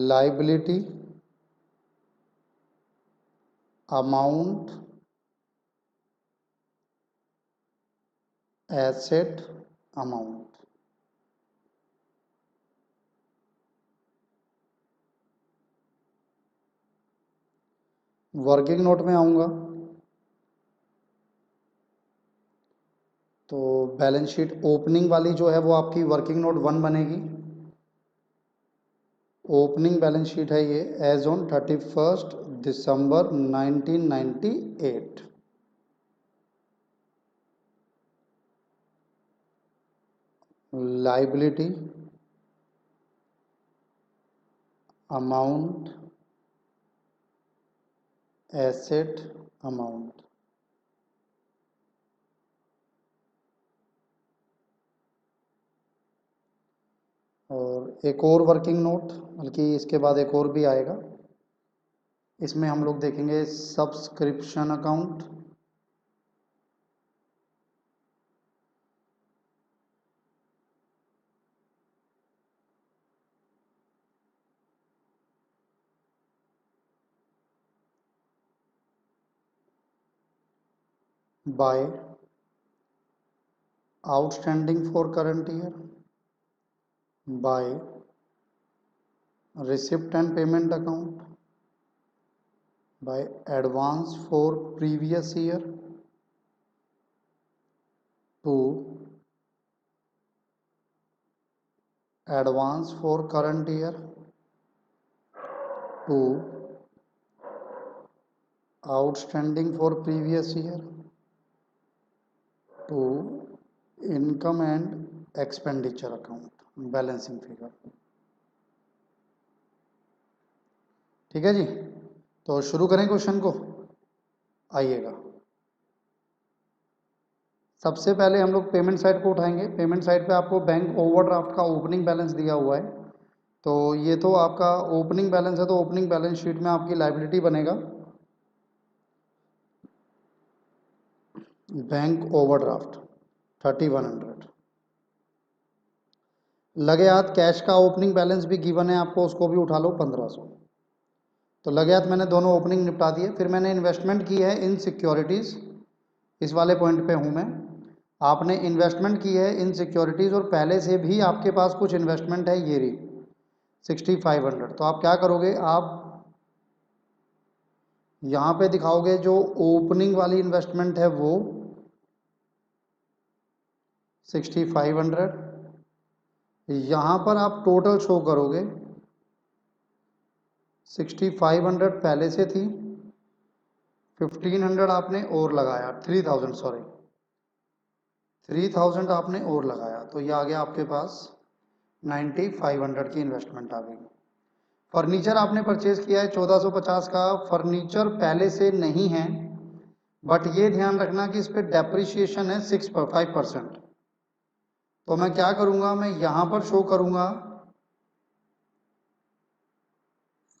Liability amount, asset amount. Working note में आऊँगा तो बैलेंस शीट ओपनिंग वाली जो है वो आपकी वर्किंग नोट 1 बनेगी। ओपनिंग बैलेंस शीट है ये as on 31 December 1998। Liability amount, asset amount. और एक और वर्किंग नोट, बल्कि इसके बाद एक और भी आएगा, इसमें हम लोग देखेंगे subscription account, by outstanding for current year, by receipt and payment account, by advance for previous year to advance for current year to outstanding for previous year to income and expenditure account balancing figure. ठीक है जी, तो शुरू करें question को। आइएगा, सबसे पहले हम लोग पेमेंट साइड को उठाएंगे। पेमेंट साइड पे आपको बैंक ओवरड्राफ्ट का ओपनिंग बैलेंस दिया हुआ है, तो ये तो आपका ओपनिंग बैलेंस है, तो ओपनिंग बैलेंस शीट में आपकी लायबिलिटी बनेगा बैंक ओवरड्राफ्ट 3100। लगे हाथ कैश का ओपनिंग बैलेंस भी गिवन है आपको, उसको भी उठा लो 1500। तो लगे हाथ मैंने दोनों ओपनिंग निपटा दिए। फिर मैंने इन्वेस्टमेंट की है इन सिक्योरिटीज़, इस वाले पॉइंट पे हूँ मैं। आपने इन्वेस्टमेंट की है इन सिक्योरिटीज़ और पहले से भी आपके पास कुछ इन्वेस्टमेंट है, ये रही 6500। तो आप क्या करोगे, आप यहाँ पे दिखाओगे जो ओपनिंग वाली इन्वेस्टमेंट है वो 6500, यहाँ पर आप टोटल शो करोगे 6500 पहले से थी, 1500 आपने और लगाया, 3000 सॉरी 3000 आपने और लगाया, तो ये आ गया आपके पास 9500 की इन्वेस्टमेंट आ गई। फर्नीचर आपने परचेज किया है 1450 का, फर्नीचर पहले से नहीं है, बट ये ध्यान रखना कि इस पर डेप्रिसिएशन है 5%। तो मैं क्या करूंगा, मैं यहां पर शो करूंगा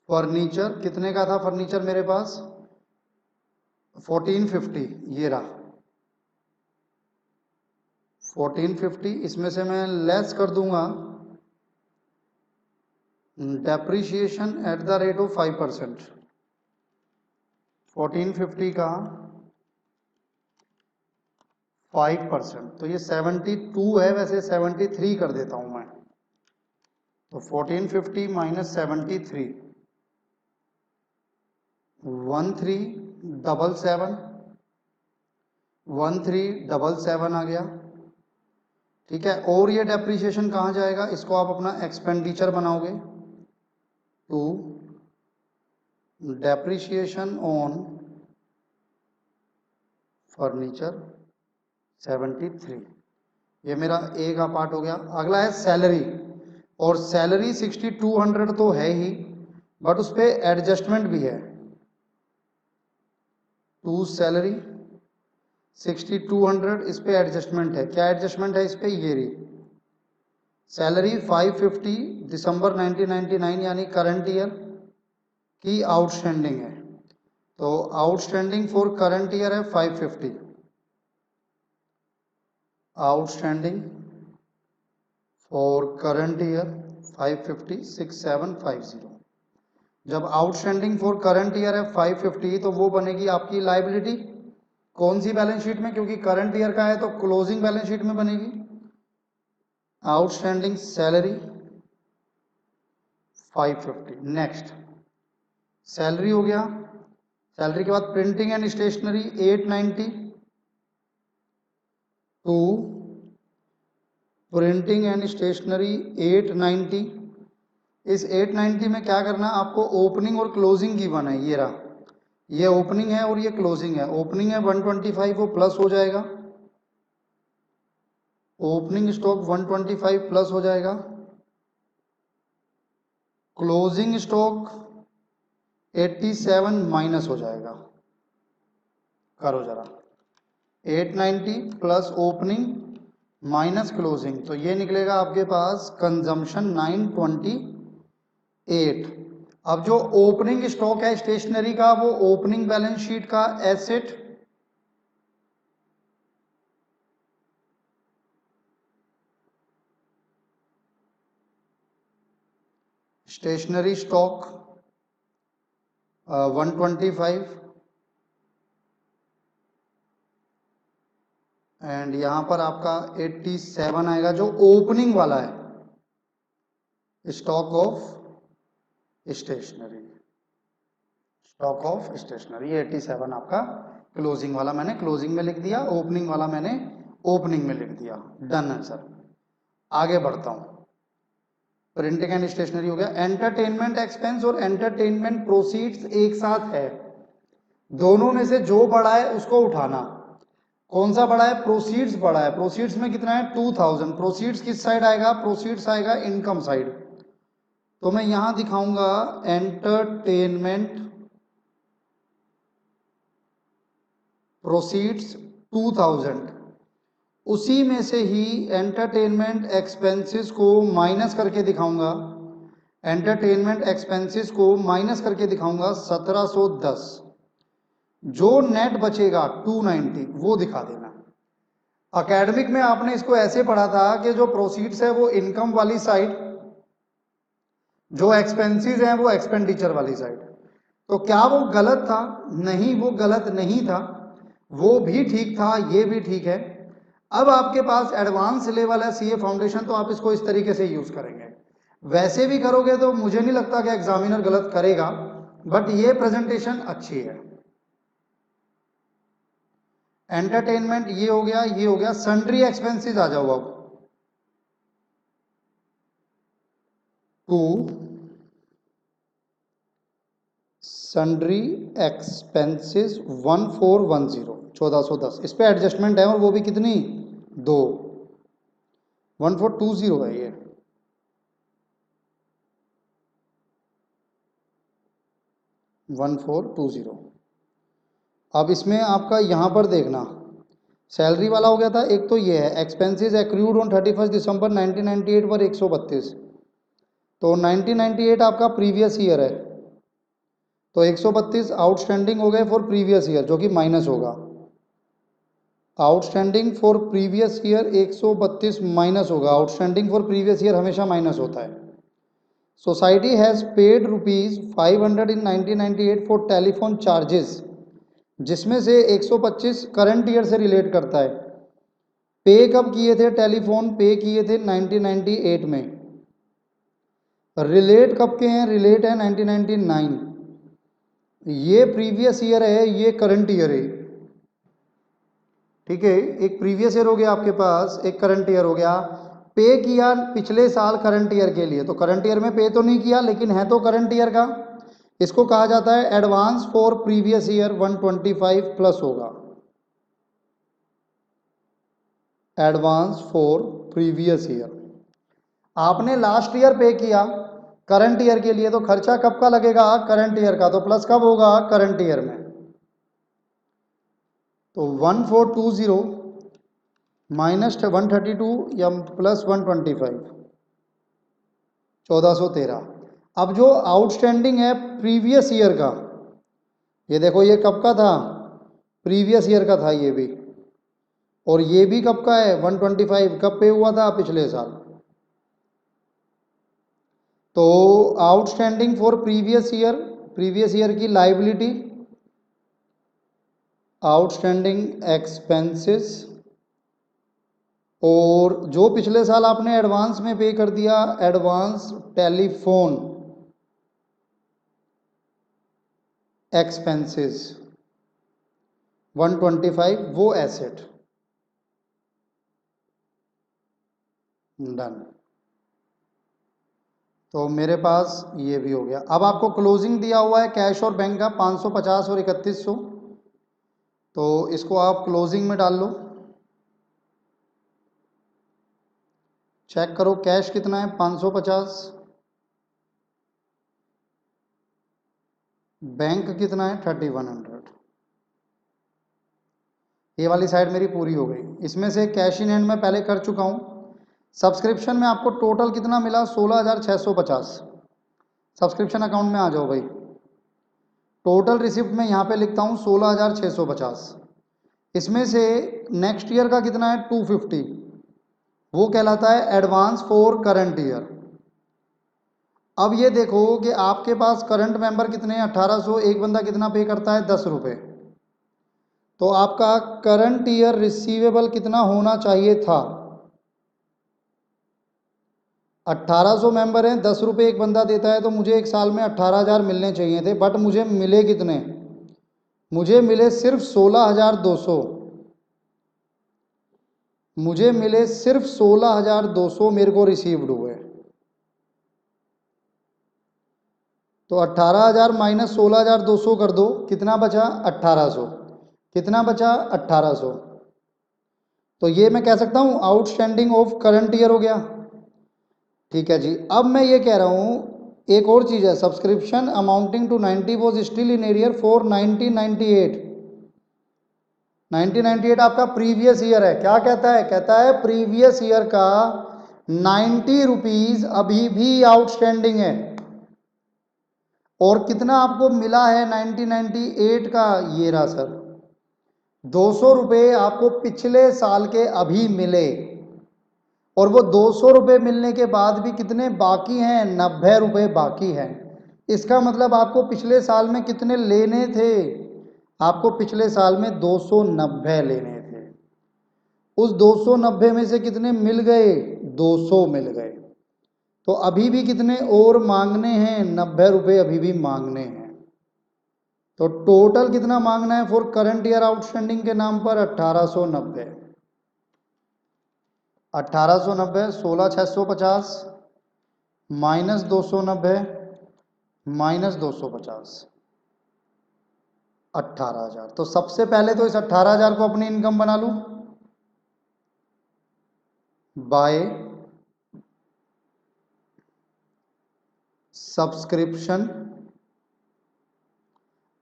फर्नीचर कितने का था, फर्नीचर मेरे पास 1450, ये रहा 1450। इसमें से मैं लेस कर दूंगा depreciation at the rate of 5%, 1450 का 5%, तो ये 72 है, वैसे 73 कर देता हूं मैं। तो 1450 माइनस 73, 1377, 1377 आ गया। ठीक है, और ये डेप्रिसिएशन कहाँ जाएगा, इसको आप अपना एक्सपेंडिचर बनाओगे। टू डेप्रिसिएशन ऑन फर्नीचर 73, ये मेरा ए का पार्ट हो गया। अगला है सैलरी, और सैलरी 6200 तो है ही, बट उस पर एडजस्टमेंट भी है। टू सैलरी 6200, इस पे एडजस्टमेंट है। क्या एडजस्टमेंट है इस पे, ये रही सैलरी 550 दिसंबर 1999 यानी करंट ईयर की आउटस्टैंडिंग है। तो आउटस्टैंडिंग फॉर करंट ईयर है 550, आउटस्टैंडिंग फॉर करंट ईयर 550, 6750। जब आउटस्टैंडिंग फॉर करंट ईयर है 550, तो वो बनेगी आपकी लाइबिलिटी कौन सी बैलेंस शीट में, क्योंकि करंट ईयर का है तो क्लोजिंग बैलेंस शीट में बनेगी। Outstanding salary 550। नेक्स्ट सैलरी हो गया, सैलरी के बाद printing and stationery 890, to printing and stationery 890। इस 890 में क्या करना आपको, ओपनिंग और क्लोजिंग गिवन है। ये रहा, ये ओपनिंग है और ये क्लोजिंग है। ओपनिंग है 125, वो प्लस हो जाएगा, ओपनिंग स्टॉक 125 प्लस हो जाएगा, क्लोजिंग स्टॉक 87 माइनस हो जाएगा। करो जरा, 890 प्लस ओपनिंग माइनस क्लोजिंग, तो ये निकलेगा आपके पास कंजम्पशन 928। अब जो ओपनिंग स्टॉक है स्टेशनरी का, वो ओपनिंग बैलेंस शीट का एसेट, स्टेशनरी स्टॉक 125, एंड यहां पर आपका 87 आएगा जो ओपनिंग वाला है। Stock of stationery, stock of stationery 87 आपका क्लोजिंग वाला मैंने क्लोजिंग में लिख दिया, ओपनिंग वाला मैंने ओपनिंग में लिख दिया। डन है सर। आगे बढ़ता हूं, प्रिंटिंग एंड स्टेशनरी हो गया। एंटरटेनमेंट एक्सपेंस और एंटरटेनमेंट प्रोसीड्स एक साथ है, दोनों में से जो बड़ा है उसको उठाना। कौन सा बड़ा है, प्रोसीड्स बड़ा है। प्रोसीड्स में कितना है 2000। प्रोसीड्स किस साइड आएगा, प्रोसीड्स आएगा इनकम साइड। तो मैं यहां दिखाऊंगा एंटरटेनमेंट प्रोसीड्स 2000, उसी में से ही एंटरटेनमेंट एक्सपेंसेस को माइनस करके दिखाऊंगा। एंटरटेनमेंट एक्सपेंसेस को माइनस करके दिखाऊंगा 1710, जो नेट बचेगा 290 वो दिखा देना। एकेडमिक में आपने इसको ऐसे पढ़ा था कि जो प्रोसीड्स है वो इनकम वाली साइड, जो एक्सपेंसेस हैं वो एक्सपेंडिचर वाली साइड। तो क्या वो गलत था, नहीं वो गलत नहीं था, वो भी ठीक था, ये भी ठीक है। अब आपके पास एडवांस लेवल है सीए फाउंडेशन, तो आप इसको इस तरीके से यूज करेंगे। वैसे भी करोगे तो मुझे नहीं लगता कि एग्जामिनर गलत करेगा, बट ये प्रेजेंटेशन अच्छी है। एंटरटेनमेंट ये हो गया, ये हो गया। सन्ड्री एक्सपेंसेस आ जाओ अब, टू सन्ड्री एक्सपेंसेस 1410, 1410। इस पे एडजस्टमेंट है, और वो भी कितनी, 2, 1420 है ये। One four two zero. अब इसमें आपका यहाँ पर देखना, सैलरी वाला हो गया था एक, तो ये है एक्सपेंसेस एक्रूड ऑन 31 दिसंबर 1998 पर 132, तो 1998 आपका प्रीवियस ईयर है, तो 132 आउटस्टैंडिंग हो गए फॉर प्रीवियस ईयर, जो कि माइनस होगा। Outstanding for previous year 132 minus होगा। आउटस्टैंडिंग फॉर प्रीवियस ईयर हमेशा माइनस होता है। Society has paid ₹500 in 1998 for telephone charges, जिसमें से 125 करंट ईयर से रिलेट करता है। पे कब किए थे? टेलीफोन पे किए थे 1998 में। रिलेट कब के हैं? रिलेट है 1999। ये प्रीवियस ईयर है, ये करंट ईयर है। ठीक है, एक प्रीवियस ईयर हो गया आपके पास, एक करंट ईयर हो गया। पे किया पिछले साल करंट ईयर के लिए, तो करंट ईयर में पे तो नहीं किया, लेकिन है तो करंट ईयर का। इसको कहा जाता है advance for previous year, 125 plus होगा। Advance for previous year. आपने लास्ट ईयर पे किया करंट ईयर के लिए, तो खर्चा कब का लगेगा? करंट ईयर का। तो प्लस कब होगा? करंट ईयर में। तो 1420 माइनस 132 या प्लस 125, 1413। अब जो आउटस्टैंडिंग है प्रीवियस ईयर का, ये देखो ये कब का था? प्रीवियस ईयर का था ये भी। और ये भी कब का है? 125। कब पे हुआ था? पिछले साल। तो आउटस्टैंडिंग फॉर प्रीवियस ईयर की लाइबिलिटी, आउटस्टैंडिंग एक्सपेंसेस, और जो पिछले साल आपने एडवांस में पे कर दिया, एडवांस टेलीफोन एक्सपेंसेस 125, वो एसेट। डन। तो मेरे पास ये भी हो गया। अब आपको क्लोजिंग दिया हुआ है कैश और बैंक का 550 और 3100, तो इसको आप क्लोजिंग में डाल लो। चेक करो कैश कितना है? 550। बैंक कितना है? 3100। ये वाली साइड मेरी पूरी हो गई। इसमें से कैश इन हैंड में पहले कर चुका हूँ। सब्सक्रिप्शन में आपको टोटल कितना मिला? 16,650। सब्सक्रिप्शन अकाउंट में आ जाओ भाई। टोटल रिसिप्ट में यहाँ पे लिखता हूँ 16,650। इसमें से नेक्स्ट ईयर का कितना है? 250। वो कहलाता है एडवांस फॉर करंट ईयर। अब ये देखो कि आपके पास करंट मेंबर कितने हैं? 1800। एक बंदा कितना पे करता है? 10 रुपये। तो आपका करंट ईयर रिसीवेबल कितना होना चाहिए था? 1800 मेंबर हैं, 10 रुपये एक बंदा देता है, तो मुझे एक साल में 18,000 मिलने चाहिए थे। बट मुझे मिले कितने? मुझे मिले सिर्फ 16,200। मुझे मिले सिर्फ 16,200 मेरे को रिसीव्ड हुए। तो 18,000 माइनस 16,200 कर दो, कितना बचा? 1800। कितना बचा? 1800। तो ये मैं कह सकता हूँ आउटस्टैंडिंग ऑफ करंट ईयर हो गया। ठीक है जी। अब मैं ये कह रहा हूँ एक और चीज़ है, subscription amounting to 90 was still in arrear for 1998। 1998 आपका प्रीवियस ईयर है। क्या कहता है? कहता है प्रीवियस ईयर का 90 रुपीज अभी भी आउटस्टैंडिंग है। और कितना आपको मिला है 1998 का? ये रहा सर, 200 रुपये आपको पिछले साल के अभी मिले। और वो 200 रुपये मिलने के बाद भी कितने बाकी हैं? 90 रुपये बाकी हैं। इसका मतलब आपको पिछले साल में कितने लेने थे? आपको पिछले साल में 290 लेने थे। उस 290 में से कितने मिल गए? 200 मिल गए। तो अभी भी कितने और मांगने हैं? 90 रुपये अभी भी मांगने हैं। तो टोटल कितना मांगना है फॉर करंट ईयर आउटस्टैंडिंग के नाम पर? 1890। 1890 16,650 माइनस 290 माइनस 250, 18,000। तो सबसे पहले तो इस 18,000 को अपनी इनकम बना लूं बाय सब्सक्रिप्शन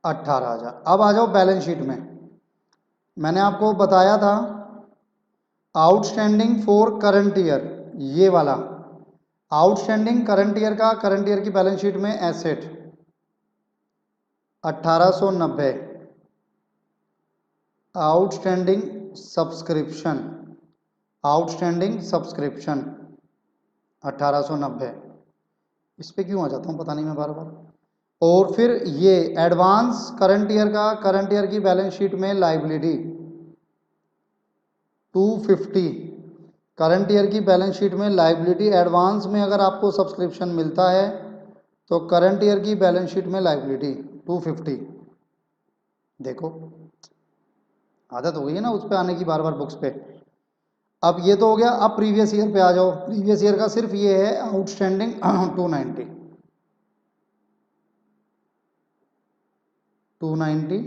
18,000। अब आ जाओ बैलेंस शीट में। मैंने आपको बताया था आउटस्टैंडिंग फॉर करंट ईयर, ये वाला आउटस्टैंडिंग करंट ईयर का, करंट ईयर की बैलेंस शीट में asset 1890, outstanding subscription, outstanding subscription 1890, इस पे क्यों आ जाता हूँ पता नहीं मैं बार बार। और फिर ये एडवांस करंट ईयर का, करंट ईयर की बैलेंस शीट में लाइबिलिटी 250, करंट ईयर की बैलेंस शीट में लाइबिलिटी एडवांस में अगर आपको सब्सक्रिप्शन मिलता है तो करंट ईयर की बैलेंस शीट में लाइबिलिटी 250। देखो आदत हो गई है ना उस पे आने की बार बार बुक्स पे। अब ये तो हो गया, अब प्रीवियस ईयर पे आ जाओ। प्रीवियस ईयर का सिर्फ ये है आउटस्टैंडिंग 290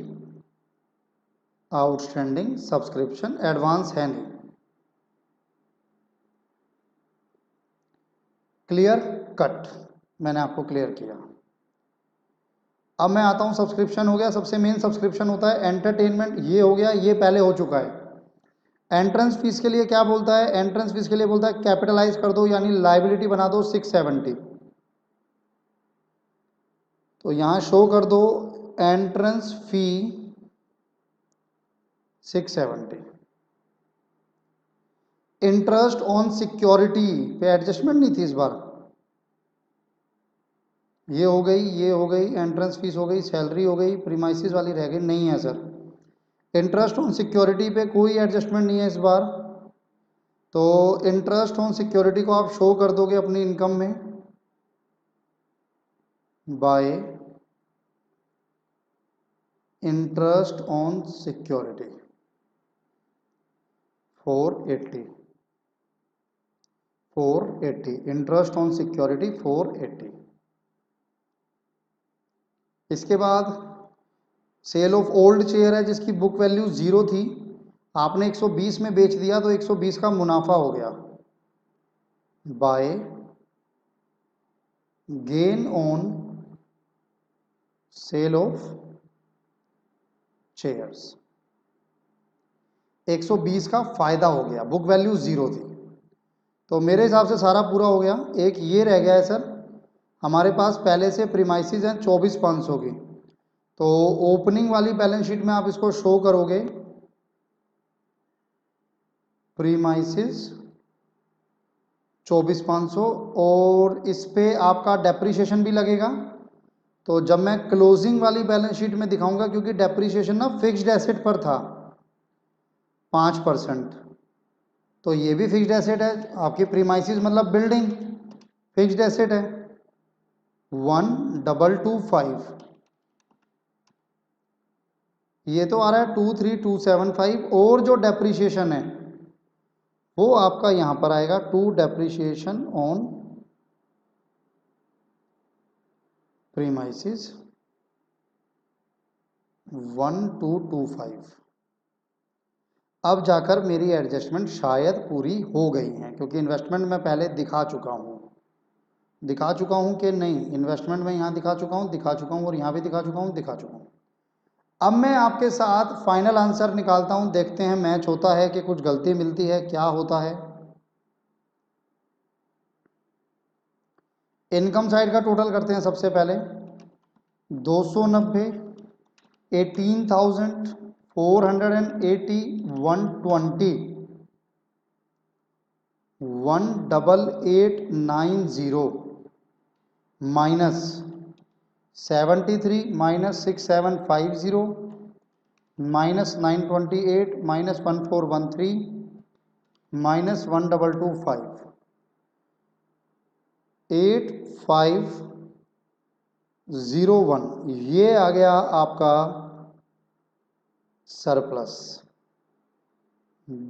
आउटस्टैंडिंग सब्सक्रिप्शन, एडवांस है नहीं। क्लियर कट, मैंने आपको क्लियर किया। अब मैं आता हूं, सब्सक्रिप्शन हो गया, सबसे मेन सब्सक्रिप्शन होता है एंटरटेनमेंट, ये हो गया, ये पहले हो चुका है। एंट्रेंस फीस के लिए क्या बोलता है, एंट्रेंस फीस के लिए बोलता है कैपिटलाइज कर दो यानी लाइबिलिटी बना दो 670। तो यहां शो कर दो entrance fee 670। Interest on security पे एडजस्टमेंट नहीं थी इस बार। ये हो गई, ये हो गई, एंट्रेंस फीस हो गई, सैलरी हो गई, प्रीमाइसिस वाली रह गई, नहीं है सर। इंटरेस्ट ऑन सिक्योरिटी पे कोई एडजस्टमेंट नहीं है इस बार। तो इंटरेस्ट ऑन सिक्योरिटी को आप शो कर दोगे अपनी इनकम में bye interest on security 480, 480 interest on security 480। इसके बाद सेल ऑफ ओल्ड चेयर है जिसकी बुक वैल्यू 0 थी, आपने 120 में बेच दिया तो 120 का मुनाफा हो गया by gain on sale of chairs. 120 का फायदा हो गया, बुक वैल्यू 0 थी। तो मेरे हिसाब से सारा पूरा हो गया। एक ये रह गया है सर, हमारे पास पहले से प्रीमाइसिस हैं 24,500 की, तो ओपनिंग वाली बैलेंस शीट में आप इसको शो करोगे प्रीमाइसिस 24,500, और इस पे आपका डेप्रीशिएशन भी लगेगा। तो जब मैं क्लोजिंग वाली बैलेंस शीट में दिखाऊंगा, क्योंकि डेप्रीशिएशन ना फिक्स्ड एसेट पर था 5%, तो ये भी फिक्स्ड एसेट है आपकी। प्रीमाइसिस मतलब बिल्डिंग फिक्स्ड एसेट है 1225, ये तो आ रहा है 23,275, और जो डेप्रीशिएशन है वो आपका यहां पर आएगा टू डेप्रीशिएशन ऑन प्रीमाइसिस 1225। अब जाकर मेरी एडजस्टमेंट शायद पूरी हो गई है, क्योंकि इन्वेस्टमेंट मैं पहले दिखा चुका हूं कि नहीं, इन्वेस्टमेंट में यहाँ दिखा चुका हूं, और यहाँ भी दिखा चुका हूं। अब मैं आपके साथ फाइनल आंसर निकालता हूं, देखते हैं मैच होता है कि कुछ गलती मिलती है, क्या होता है। इनकम साइड का टोटल करते हैं सबसे पहले, 290, 18,480, 120, 18890 minus 73 minus 6750 minus 928 minus 1413 minus 1225, 8501, ये आ गया आपका सरप्लस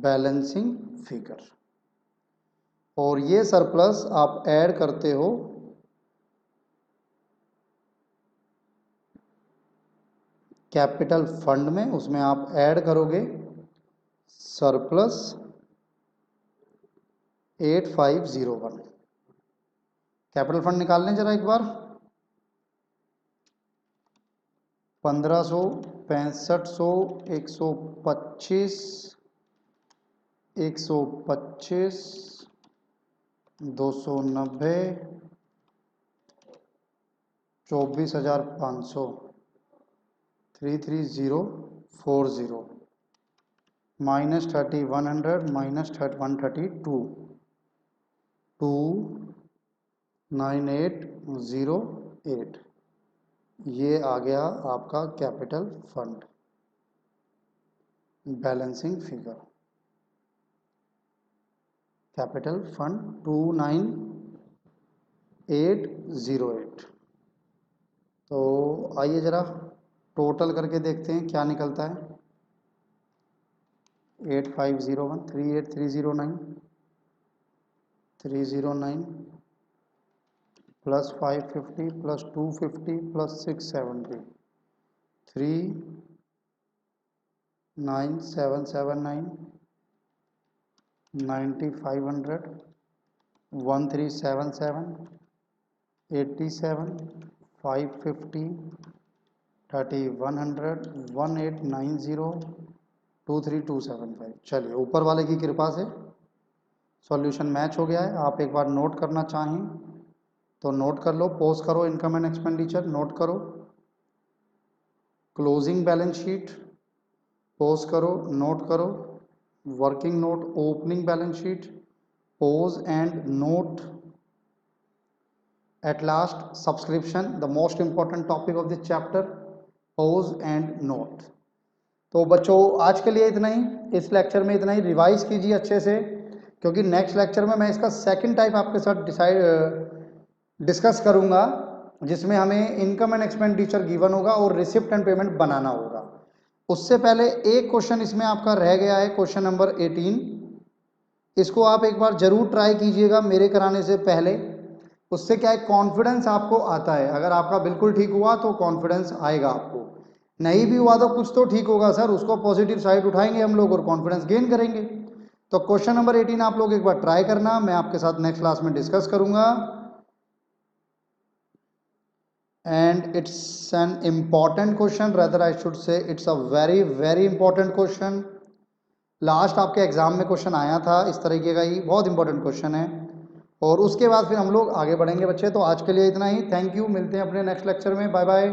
बैलेंसिंग फिगर। और ये सरप्लस आप ऐड करते हो कैपिटल फंड में, उसमें आप ऐड करोगे सरप्लस 8501। कैपिटल फंड निकाल लें जरा एक बार, 1500, 6500, 125, 125, 290, 24,500, 33040 माइनस 3100 माइनस 132, 2 9808, ये आ गया आपका capital fund balancing figure. Capital fund 29808। तो आइए ज़रा टोटल करके देखते हैं क्या निकलता है। 8501, 38309, 309 प्लस 550 प्लस 250 प्लस 670, 39779, 9500, 1377, 87, 550, 3100, 1890, 23275। चलिए ऊपर वाले की कृपा से सॉल्यूशन मैच हो गया है। आप एक बार नोट करना चाहें तो नोट कर लो, पोस्ट करो इनकम एंड एक्सपेंडिचर, नोट करो क्लोजिंग बैलेंस शीट, पोस्ट करो, नोट करो working note, opening balance sheet, pose and note, at last subscription, the most important topic of this chapter, pose and note. तो बच्चों आज के लिए इतना ही, इस लेक्चर में इतना ही। रिवाइज कीजिए अच्छे से, क्योंकि नेक्स्ट लेक्चर में मैं इसका सेकंड टाइप आपके साथ डिस्कस करूंगा, जिसमें हमें इनकम एंड एक्सपेंडिचर गिवन होगा और रिसिप्ट एंड पेमेंट बनाना होगा। उससे पहले एक क्वेश्चन इसमें आपका रह गया है, क्वेश्चन नंबर 18। इसको आप एक बार जरूर ट्राई कीजिएगा मेरे कराने से पहले। उससे क्या है, कॉन्फिडेंस आपको आता है। अगर आपका बिल्कुल ठीक हुआ तो कॉन्फिडेंस आएगा आपको, नहीं भी हुआ तो कुछ तो ठीक होगा सर, उसको पॉजिटिव साइड उठाएंगे हम लोग और कॉन्फिडेंस गेन करेंगे। तो क्वेश्चन नंबर 18 आप लोग एक बार ट्राई करना, मैं आपके साथ नेक्स्ट क्लास में डिस्कस करूंगा। And it's an important question, rather I should say it's a very very important question। Last आपके एग्जाम में क्वेश्चन आया था इस तरीके का ही, बहुत इंपॉर्टेंट क्वेश्चन है। और उसके बाद फिर हम लोग आगे बढ़ेंगे बच्चे। तो आज के लिए इतना ही, थैंक यू, मिलते हैं अपने नेक्स्ट लेक्चर में, बाय बाय।